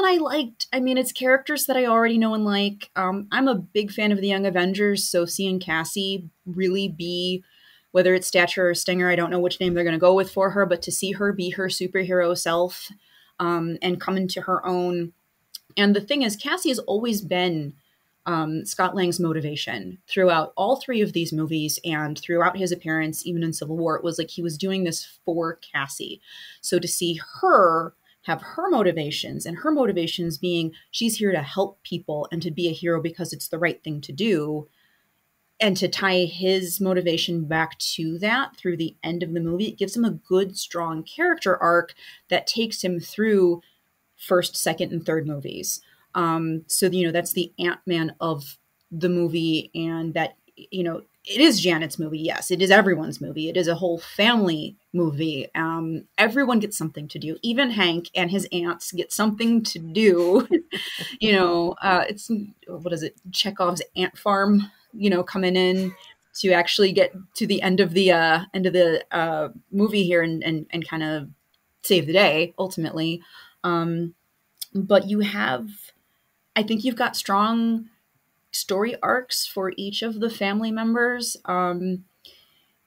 I liked. I mean, it's characters that I already know and like. I'm a big fan of the Young Avengers, so seeing Cassie really be, whether it's Stature or Stinger, I don't know which name they're going to go with for her, but to see her be her superhero self and come into her own. And the thing is, Cassie has always been Scott Lang's motivation throughout all three of these movies and throughout his appearance, even in Civil War. It was like he was doing this for Cassie. So to see her have her motivations, and her motivations being she's here to help people and to be a hero because it's the right thing to do, and to tie his motivation back to that through the end of the movie, it gives him a good, strong character arc that takes him through first, second, and third movies. So, that's the Ant-Man of the movie. And that, it is Janet's movie. Yes, it is everyone's movie. It is a whole family movie. Everyone gets something to do. Even Hank and his aunts get something to do. It's, what is it? Chekhov's ant farm, coming in to actually get to the end of the movie here and kind of save the day ultimately. But I think you've got strong story arcs for each of the family members.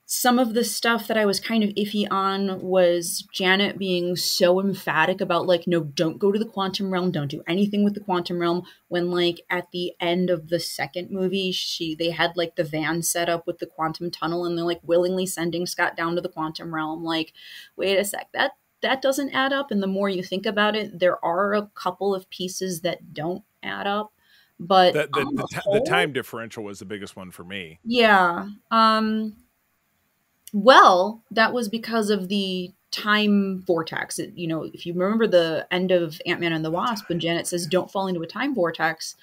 Some of the stuff that I was kind of iffy on was Janet being so emphatic about like, no, don't go to the quantum realm. Don't do anything with the quantum realm. When like at the end of the second movie, they had like the van set up with the quantum tunnel and they're like willingly sending Scott down to the quantum realm. Like, wait a sec, that doesn't add up. And the more you think about it, there are a couple of pieces that don't add up. But the time differential was the biggest one for me. Yeah. Well, that was because of the time vortex. If you remember the end of Ant-Man and the Wasp, when Janet says, don't fall into a time vortex,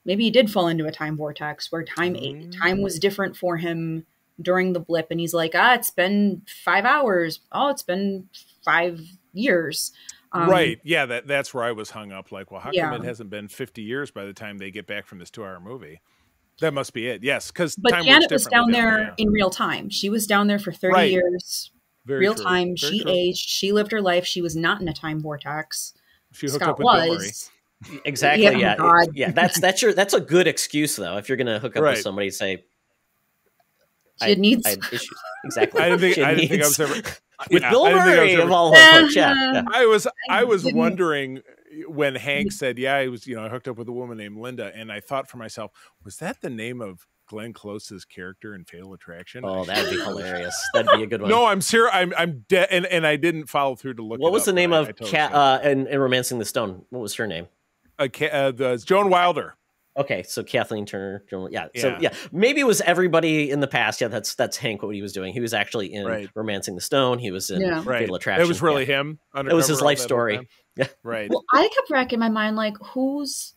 maybe he did fall into a time vortex where time was different for him during the blip. And he's like, it's been 5 hours. Oh, it's been 5 years. Right. Yeah, that's where I was hung up. Like, well, how come it hasn't been 50 years by the time they get back from this 2-hour movie? That must be it. Yes, because Janet was down there in real time. She was down there for 30 years. Very real true. time. Very she true. aged. She lived her life. She was not in a time vortex. She hooked Scott up with Bill Murray. Exactly. Yeah, Yeah. That's a good excuse though. If you're gonna hook up with somebody, say she had needs. I had issues. Exactly. I didn't think I was ever with Bill Murray of all folks. Yeah. I was wondering when Hank said, I was, I hooked up with a woman named Linda, and I thought for myself, was that the name of Glenn Close's character in Fatal Attraction? Oh, that'd be hilarious. That'd be a good one. No, I'm serious. I'm dead, and I didn't follow through to look. What was up, the name of totally Cat in Romancing the Stone? What was her name? Joan Wilder. Okay, so Kathleen Turner. So maybe it was everybody in the past. Yeah, that's Hank. What he was doing. He was actually in Romancing the Stone. He was in Fatal Attraction. It was really him. It was his life story. Yeah, right. Well, I kept racking my mind like, who's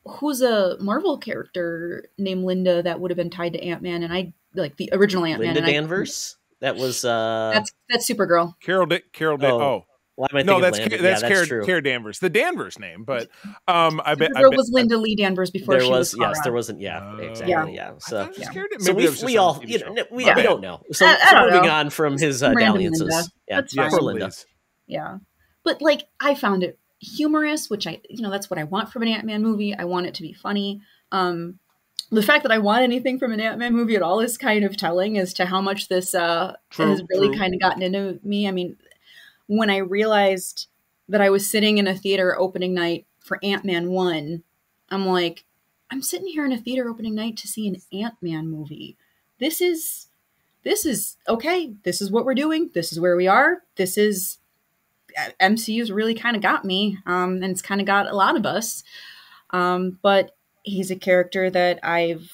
a Marvel character named Linda that would have been tied to Ant-Man, and I like the original Ant-Man. Linda Danvers. That was that's Supergirl. Carol. Why am I no, thinking that's Cara Danvers, the Danvers name. But I bet was Linda Lee Danvers before she was. Yes, there wasn't. Yeah, exactly. Yeah. So we all, we don't know. So moving on from his dalliances. Yeah, poor Linda. Yeah, but like I found it humorous, which that's what I want from an Ant-Man movie. I want it to be funny. The fact that I want anything from an Ant-Man movie at all is kind of telling as to how much this has really kind of gotten into me. I mean, when I realized that I was sitting in a theater opening night for Ant-Man 1, I'm like, I'm sitting here in a theater opening night to see an Ant-Man movie. This is okay. This is what we're doing. This is where we are. MCU's really kind of got me. And it's kind of got a lot of us. But he's a character that I've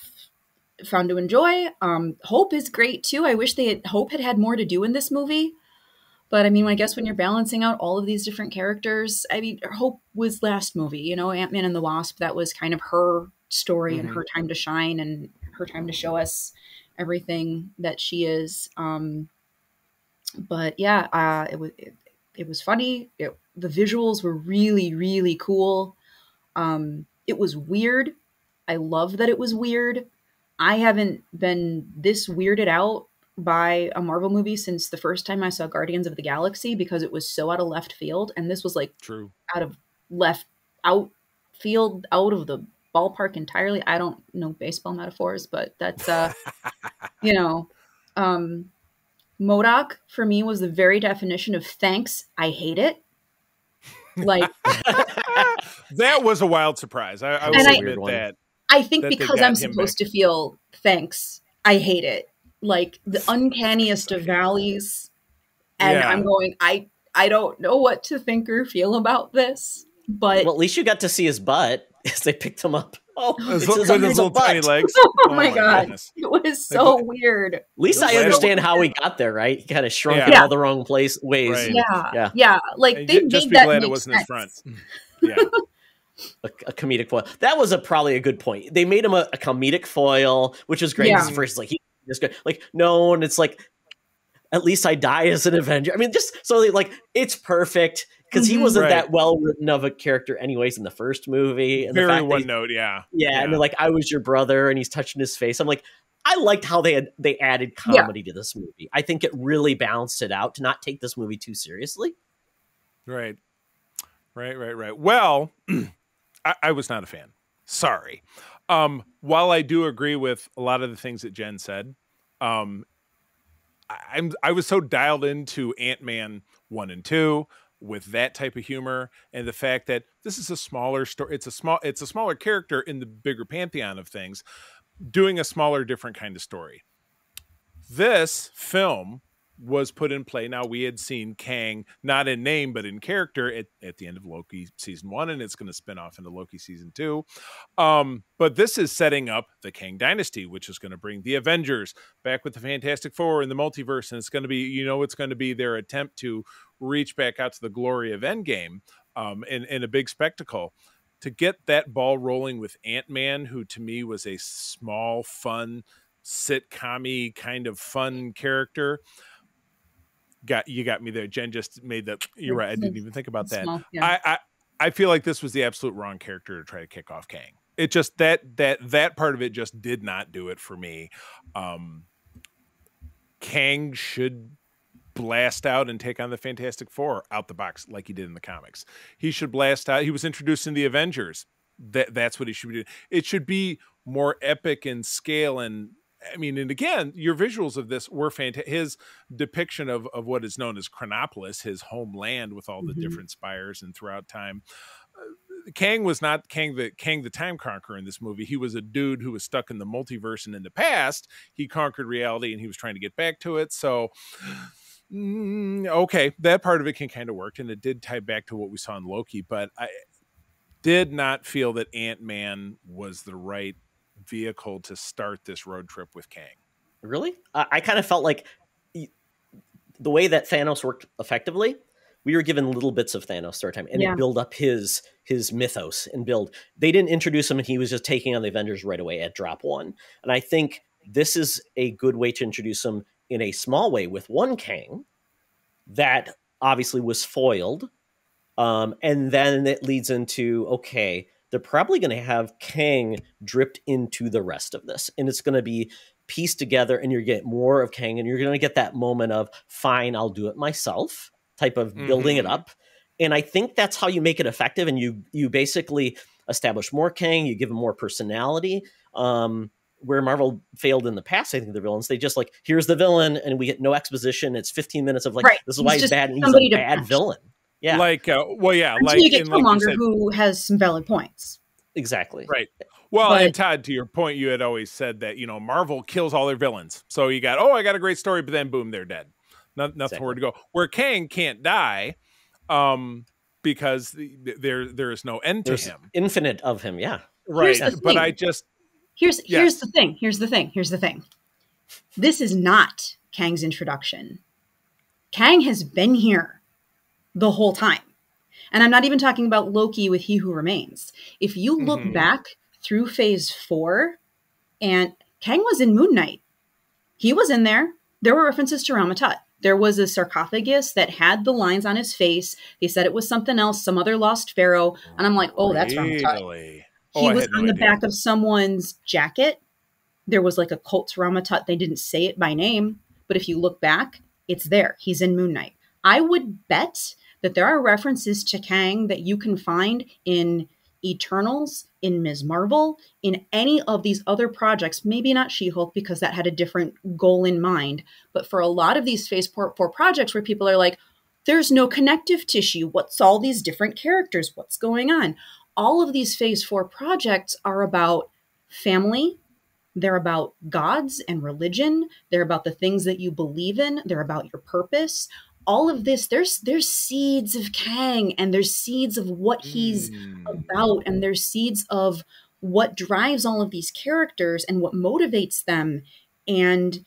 found to enjoy. Hope is great too. I wish Hope had more to do in this movie. But I mean, I guess when you're balancing out all of these different characters, I mean, Hope was last movie, Ant-Man and the Wasp, that was kind of her story and her time to shine and her time to show us everything that she is. But yeah, it was funny. The visuals were really, really cool. It was weird. I love that it was weird. I haven't been this weirded out by a Marvel movie since the first time I saw Guardians of the Galaxy, because it was so out of left field, and this was like out of out of the ballpark entirely. I don't know baseball metaphors, but that's MODOK for me was the very definition of thanks, I hate it. Like that was a wild surprise. I will admit that. I think because I'm supposed to feel thanks, I hate it. Like the uncanniest of valleys. And I'm going, I don't know what to think or feel about this. But well, at least you got to see his butt as they picked him up. Oh, his little tiny legs. Oh my God. Goodness. It was so weird. At least I understand how he got there, right? He kind of shrunk in all the wrong ways. Right. Yeah. Like they just made be that glad make it wasn't sense. his front. Yeah. a comedic foil. That was probably a good point. They made him a comedic foil, which is great. Yeah. First, like, he's good. Like, no, and it's like, at least I die as an Avenger. I mean, just so like, it's perfect because he wasn't that well written of a character anyways in the first movie. And Very one note, yeah. And they're like, I was your brother, and he's touching his face. I'm like, I liked how they added comedy to this movie. I think it really balanced it out to not take this movie too seriously. Right. Well, I was not a fan. Sorry. While I do agree with a lot of the things that Jen said, I was so dialed into Ant-Man 1 and 2 with that type of humor, and the fact that this is a smaller story. It's a smaller character in the bigger pantheon of things, doing a smaller, different kind of story. This film was put in play. Now, we had seen Kang, not in name, but in character at the end of Loki season 1, and it's going to spin off into Loki season 2. But this is setting up the Kang dynasty, which is going to bring the Avengers back with the Fantastic Four in the multiverse. And it's going to be, it's going to be their attempt to reach back out to the glory of Endgame in a big spectacle. To get that ball rolling with Ant-Man, who to me was a small, fun, sitcom-y kind of fun character, you got me there. Jen just made that. You're right. I didn't even think about that. Small, yeah. I feel like this was the absolute wrong character to try to kick off Kang. It just that part of it just did not do it for me. Kang should blast out and take on the Fantastic Four out the box like he did in the comics. He should blast out. He was introduced in the Avengers. That's what he should be doing. It should be more epic in scale. And I mean, and again, your visuals of this were fantastic. His depiction of what is known as Chronopolis, his homeland with all the different spires and throughout time. Kang was not Kang the Time Conqueror in this movie. He was a dude who was stuck in the multiverse, and in the past, he conquered reality and he was trying to get back to it. So, okay, that part of it can kind of work, and it did tie back to what we saw in Loki, but I did not feel that Ant-Man was the right vehicle to start this road trip with Kang. Really? I kind of felt like the way that Thanos worked effectively, we were given little bits of Thanos story time, and it built up his mythos and build. They didn't introduce him, and he was just taking on the Avengers right away at drop 1. And I think this is a good way to introduce him in a small way with one Kang that obviously was foiled. And then it leads into, okay, they're probably going to have Kang dripped into the rest of this. And it's going to be pieced together, and you're going to get more of Kang, and you're going to get that moment of, fine, I'll do it myself type of building it up. And I think that's how you make it effective. And you basically establish more Kang, you give him more personality. Where Marvel failed in the past, I think the villains, they just like, here's the villain, and we get no exposition. It's 15 minutes of like, this is why he's bad, and he's a bad villain. Yeah. Like, Until you get Killmonger, who has some valid points. Exactly. Right. Well, and Todd, to your point, you had always said that, Marvel kills all their villains. So you got, I got a great story, but then boom, they're dead. Nothing more to go. Where Kang can't die, because there is no end to him. Infinite of him, yeah. Right. But I just Here's the thing. This is not Kang's introduction. Kang has been here the whole time. And I'm not even talking about Loki with He Who Remains. If you look back through phase 4, and Kang was in Moon Knight. He was in there. There were references to Rama-Tut. There was a sarcophagus that had the lines on his face. They said it was something else, some other lost pharaoh. And I'm like, that's Rama-Tut. He was on the back of someone's jacket. There was like a cult to Rama-Tut. They didn't say it by name, but if you look back, it's there. He's in Moon Knight. I would bet that there are references to Kang that you can find in Eternals, in Ms. Marvel, in any of these other projects. Maybe not She-Hulk, because that had a different goal in mind. But for a lot of these phase 4 projects where people are like, there's no connective tissue. What's all these different characters? What's going on? All of these phase 4 projects are about family. They're about gods and religion. They're about the things that you believe in. They're about your purpose. All of this, there's seeds of Kang, and there's seeds of what he's about, and there's seeds of what drives all of these characters and what motivates them. And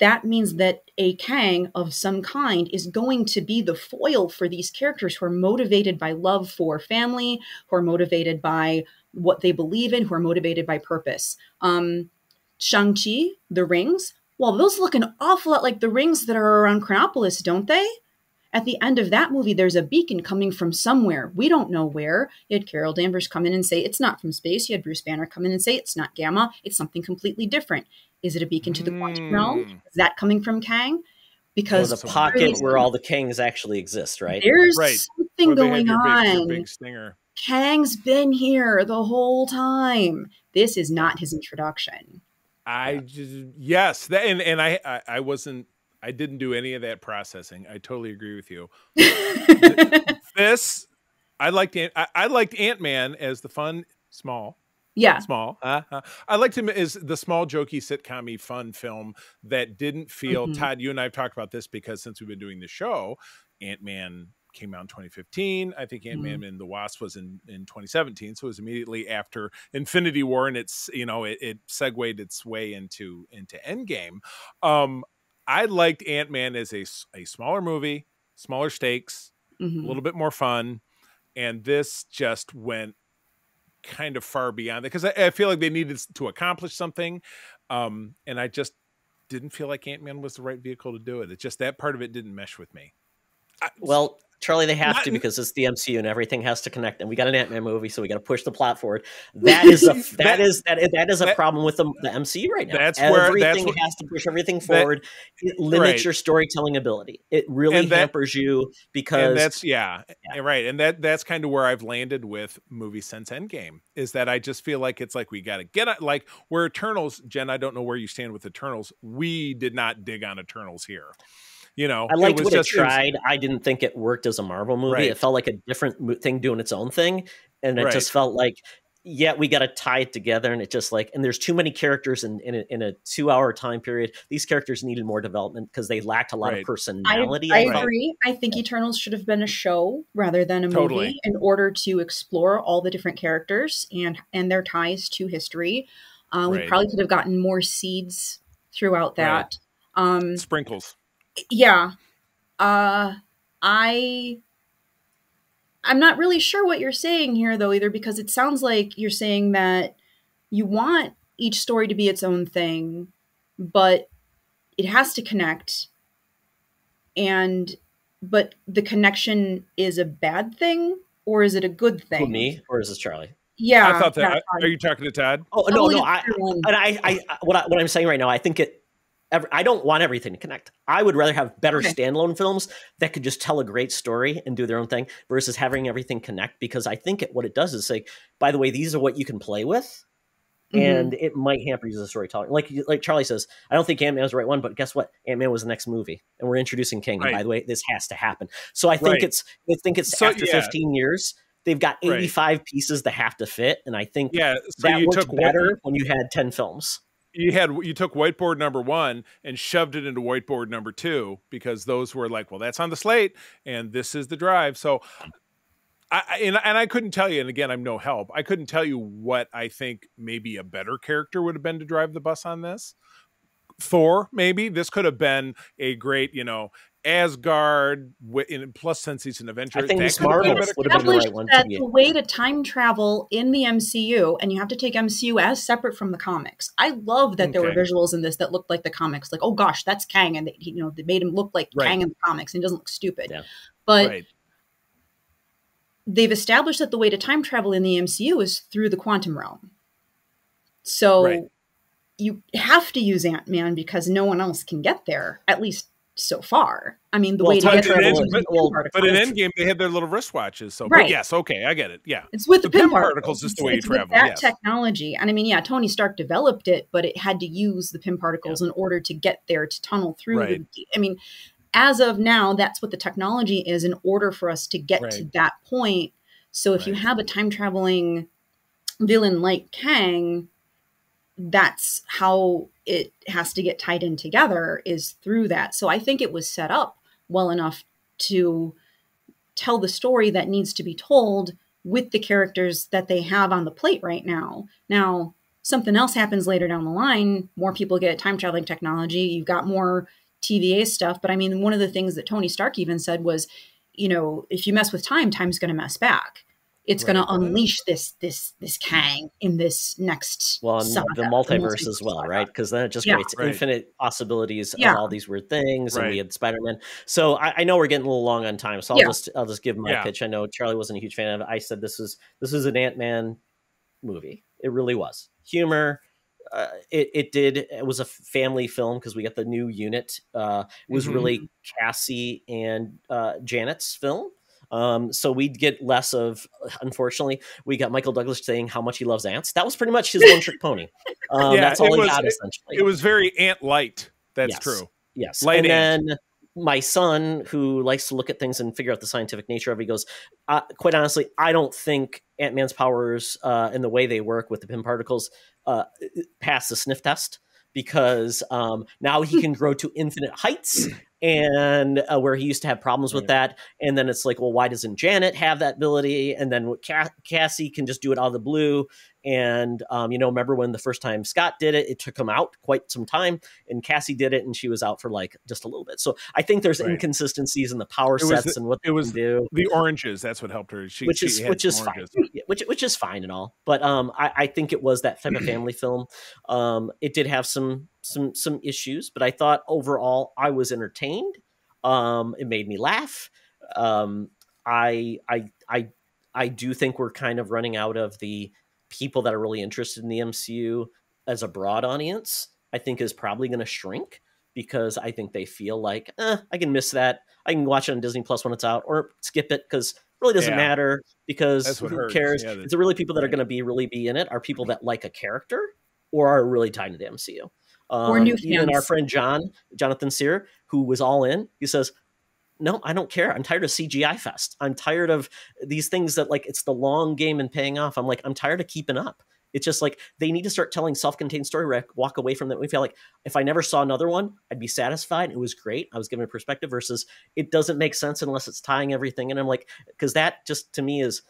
that means that a Kang of some kind is going to be the foil for these characters who are motivated by love for family, who are motivated by what they believe in, who are motivated by purpose. Shang-Chi, the rings, well, those look an awful lot like the rings that are around Chronopolis, don't they? At the end of that movie, there's a beacon coming from somewhere. We don't know where. You had Carol Danvers come in and say it's not from space. You had Bruce Banner come in and say it's not Gamma. It's something completely different. Is it a beacon to the quantum realm? Is that coming from Kang? Because the pocket where all the Kangs actually exist, right? There's Right. something going your on. big stinger. Kang's been here the whole time. This is not his introduction. I didn't do any of that processing. I totally agree with you. I liked Ant-Man as the fun small. Yeah. Small. I liked him as the small, jokey, sitcom-y, fun film that didn't feel. Todd, you and I have talked about this because since we've been doing the show, Ant-Man came out in 2015. I think Ant-Man and the Wasp was in 2017. So it was immediately after Infinity War, and it segued its way into Endgame. I liked Ant-Man as a smaller movie, smaller stakes, a little bit more fun, and this just went kind of far beyond that because I feel like they needed to accomplish something, and I just didn't feel like Ant-Man was the right vehicle to do it. It's just that part of it didn't mesh with me. Well, Charlie, they have to because it's the MCU and everything has to connect. And we got an Ant-Man movie, so we got to push the plot forward. That is a problem with the MCU right now. Everything has to push everything forward. It limits your storytelling ability. It really hampers you because right. And that's kind of where I've landed with movies since Endgame is that I just feel like it's like we got to get it. Like where Eternals, Jen, I don't know where you stand with Eternals. We did not dig on Eternals here. You know, I liked what it tried. I didn't think it worked as a Marvel movie. Right. It felt like a different thing doing its own thing. And it just felt like, we got to tie it together. And it just and there's too many characters in a 2-hour time period. These characters needed more development because they lacked a lot of personality. I agree. I think Eternals should have been a show rather than a movie in order to explore all the different characters and their ties to history. We probably could have gotten more seeds throughout that. Sprinkles. Yeah. I'm not really sure what you're saying here, though, either, because it sounds like you're saying that you want each story to be its own thing, but it has to connect. But the connection is a bad thing, or is it a good thing? Who, me, or is this Charlie? Yeah. I thought that. Are you talking to Todd? Oh, no. What I'm saying right now, I think I don't want everything to connect. I would rather have better standalone films that could just tell a great story and do their own thing versus having everything connect, because I think what it does is say, by the way, these are what you can play with, and it might hamper you as a storytelling. Like Charlie says, I don't think Ant-Man was the right one, but guess what? Ant-Man was the next movie, and we're introducing King. And by the way, this has to happen. So I think it's after 15 years, they've got 85 pieces that have to fit, and I think that worked better when you had 10 films. You took whiteboard number 1 and shoved it into whiteboard number 2 because those were like, well, that's on the slate and this is the drive. So I couldn't tell you, and again, I'm no help. I couldn't tell you what I think maybe a better character would have been to drive the bus on this. Thor, maybe. This could have been a great, Asgard, plus since he's an Avenger. I think Marvel would have been the right one to be. The way to time travel in the MCU, and you have to take MCU as separate from the comics. I love that there were visuals in this that looked like the comics. Like, oh gosh, that's Kang, and they made him look like Kang in the comics, and he doesn't look stupid. Yeah. But they've established that the way to time travel in the MCU is through the quantum realm. So you have to use Ant-Man because no one else can get there, at least so far. I mean, the way to get there but in Endgame, they had their little wristwatches. So, right. But yes, okay, I get it. Yeah. It's with the PIM particles is the way you travel. That technology. And I mean, Tony Stark developed it, but it had to use the PIM particles in order to get there, to tunnel through. I mean, as of now, that's what the technology is in order for us to get to that point. So if you have a time traveling villain like Kang, that's how it has to get tied in together, is through that. So I think it was set up well enough to tell the story that needs to be told with the characters that they have on the plate right now. Now, something else happens later down the line, more people get time traveling technology, you've got more TVA stuff. But I mean, one of the things that Tony Stark even said was, if you mess with time, time's going to mess back. It's going to unleash this Kang in this next saga, the multiverse as well, right? Because then it just creates infinite possibilities of all these weird things, and we had Spider-Man. So I know we're getting a little long on time, so I'll just give my pitch. I know Charlie wasn't a huge fan of it. I said this was an Ant-Man movie. It really was humor. It was a family film because we got the new unit. It was really Cassie and Janet's film. So we'd get less of, unfortunately, we got Michael Douglas saying how much he loves ants. That was pretty much his one trick pony. That's all he got, essentially. It was very ant light. That's true. Yes. Light and then my son, who likes to look at things and figure out the scientific nature of it, he goes, quite honestly, I don't think Ant-Man's powers and the way they work with the Pym particles pass the sniff test, because now he can grow to infinite heights, and where he used to have problems with that. And then it's like, well, why doesn't Janet have that ability? And then Cassie can just do it out of the blue. And, remember when the first time Scott did it, it took him out quite some time, and Cassie did it and she was out for like just a little bit. So I think there's inconsistencies in the power sets and what they can do. The oranges, that's what helped her. Which is fine. Which is fine and all. But I think it was that type of family film. It did have some issues, but I thought overall I was entertained. It made me laugh. I do think we're kind of running out of the people that are really interested in the MCU as a broad audience. I think is probably going to shrink, because I think they feel like, I can miss that. I can watch it on Disney Plus when it's out, or skip it because it really doesn't matter, because who cares? It's really people that are going to really be in it are people that like a character or are really tied to the MCU. Or new fans. Even our friend Jonathan Sear, who was all in, he says, no, I don't care. I'm tired of CGI fest. I'm tired of these things that, like, it's the long game and paying off. I'm like, I'm tired of keeping up. It's just like, they need to start telling self-contained story, walk away from that. We feel like if I never saw another one, I'd be satisfied. It was great. I was given a perspective, versus it doesn't make sense unless it's tying everything. And I'm like, because that just to me is,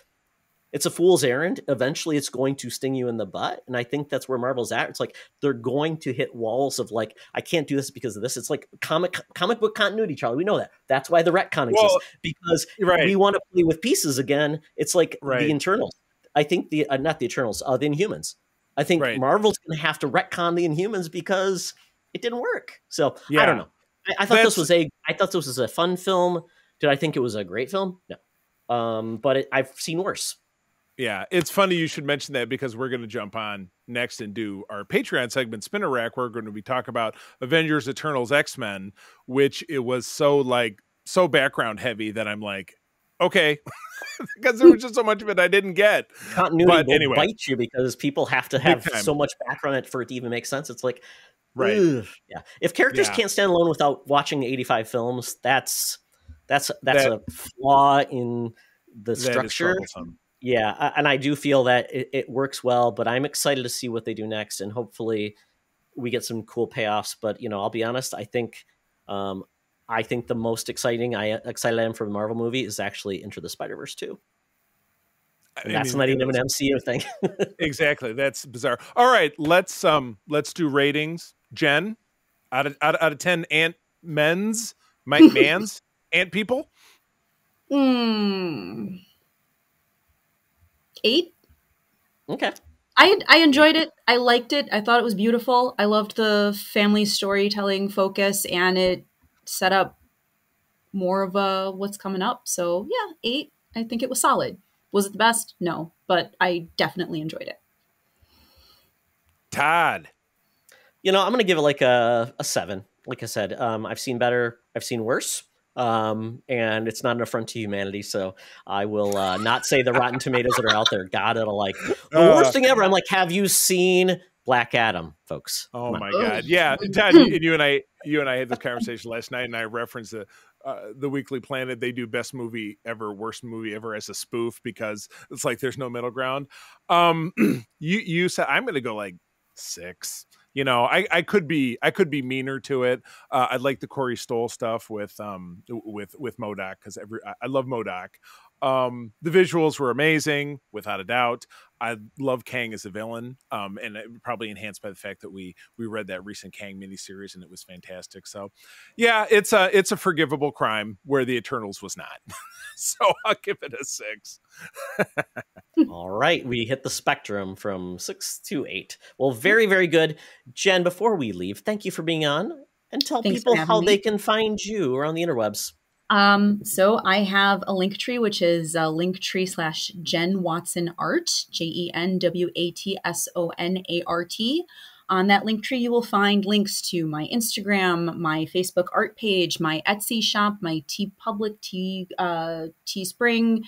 it's a fool's errand. Eventually it's going to sting you in the butt. And I think that's where Marvel's at. It's like, they're going to hit walls of like, I can't do this because of this. It's like comic book continuity, Charlie. We know that. That's why the retcon exists, because we want to play with pieces again. It's like the Eternals. I think not the Eternals, the Inhumans. I think Marvel's going to have to retcon the Inhumans because it didn't work. So I don't know. I thought this was a fun film. Did I think it was a great film? No. But I've seen worse. Yeah, it's funny you should mention that, because we're going to jump on next and do our Patreon segment, Spinner Rack. We're going to be talking about Avengers, Eternals, X-Men, which it was so background heavy that I'm like, okay, because there was just so much of it I didn't get. Continuity will bite you, because people have to have so much background for it to even make sense. It's like, ugh. Yeah. If characters can't stand alone without watching 85 films, that's a flaw in the structure. Yeah, and I do feel that it works well, but I'm excited to see what they do next, and hopefully we get some cool payoffs. But I'll be honest, I think the most excited I am for the Marvel movie is actually Into the Spider-Verse 2. That's not even an MCU thing. Exactly, that's bizarre. All right, let's do ratings. Jen, out of 10 mans ant people. 8. Okay. I enjoyed it. I liked it. I thought it was beautiful. I loved the family storytelling focus, and it set up more of a what's coming up. So yeah, 8. I think it was solid. Was it the best? No, but I definitely enjoyed it. Todd. I'm going to give it like a 7. Like I said, I've seen better. I've seen worse. And it's not an affront to humanity, so I will not say the Rotten Tomatoes that are out there. God, it'll like the worst thing ever. I'm like, have you seen Black Adam, folks? Oh my God, yeah. Todd, you and I had this conversation last night, and I referenced the Weekly Planet. They do best movie ever, worst movie ever as a spoof, because it's like there's no middle ground. You said I'm going to go like 6. I could be meaner to it. I like the Corey Stoll stuff with MODOK, because I love MODOK. The visuals were amazing, without a doubt. I love Kang as a villain, and it probably enhanced by the fact that we read that recent Kang miniseries, and it was fantastic. So, yeah, it's a forgivable crime where the Eternals was not. So I'll give it a 6. All right, we hit the spectrum from 6 to 8. Well, very, very good. Jen, before we leave, thank you for being on, and tell Thanks people for having how me. they can find you around the interwebs. So I have a link tree, which is linktree/Jen Watson Art, JenWatsonArt. On that link tree, you will find links to my Instagram, my Facebook art page, my Etsy shop, my TeePublic, Teespring,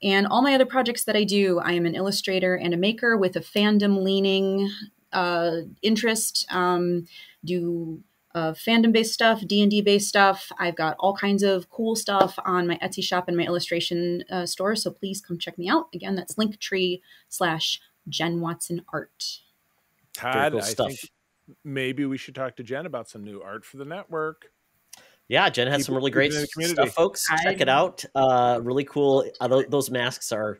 and all my other projects that I do. I am an illustrator and a maker with a fandom-leaning interest. Do fandom-based stuff, D&D-based stuff. I've got all kinds of cool stuff on my Etsy shop and my illustration store, so please come check me out. Again, that's linktree/Jen Watson Art. Todd, cool I stuff. think maybe we should talk to Jen about some new art for the network. Yeah, Jen has Keep some it- really keep great it in the community. stuff, folks. Check it out. Really cool. Those masks are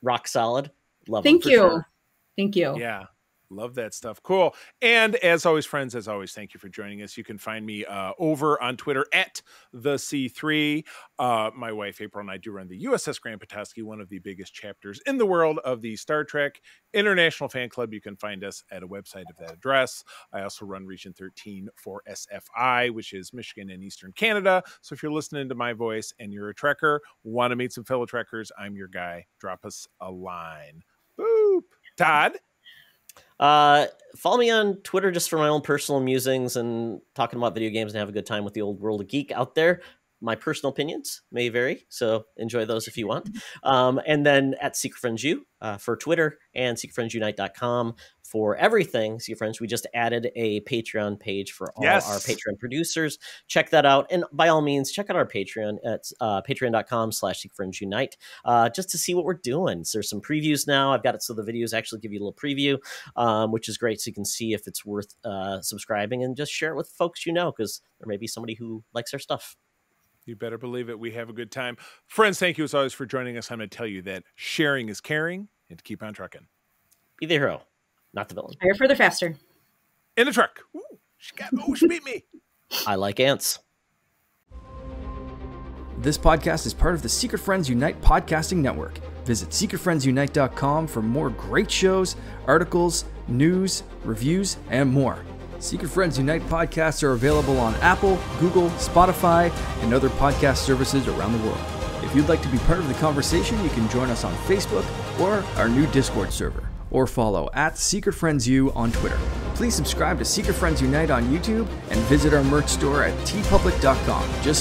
rock solid. Love them. Thank for you. sure. Thank you. Yeah. Love that stuff. Cool. And as always, friends, thank you for joining us. You can find me over on Twitter at the C3. My wife, April, and I do run the USS Grand Petoskey, one of the biggest chapters in the world of the Star Trek International Fan Club. You can find us at a website of that address. I also run Region 13 for SFI, which is Michigan and Eastern Canada. So if you're listening to my voice and you're a Trekker, want to meet some fellow Trekkers, I'm your guy. Drop us a line. Boop. Todd? Follow me on Twitter just for my own personal musings and talking about video games and have a good time with the old world of geek out there. My personal opinions may vary, so enjoy those if you want. And then at Secret Friends U for Twitter and secretfriendsunite.com for everything. Secret Friends, we just added a Patreon page for all our Patreon producers. Check that out. And by all means, check out our Patreon at patreon.com/secretfriendsunite just to see what we're doing. So there's some previews now. I've got it so the videos actually give you a little preview, which is great. So you can see if it's worth subscribing and just share it with folks you know, because there may be somebody who likes our stuff. You better believe it. We have a good time. Friends, thank you as always for joining us. I'm going to tell you that sharing is caring, and to keep on trucking. Be the hero, not the villain. Higher, further, faster. In the truck. Ooh, she beat me. I like ants. This podcast is part of the Secret Friends Unite podcasting network. Visit secretfriendsunite.com for more great shows, articles, news, reviews, and more. Secret Friends Unite podcasts are available on Apple, Google, Spotify, and other podcast services around the world. If you'd like to be part of the conversation, you can join us on Facebook or our new Discord server, or follow at Secret Friends U on Twitter. Please subscribe to Secret Friends Unite on YouTube and visit our merch store at teepublic.com. Just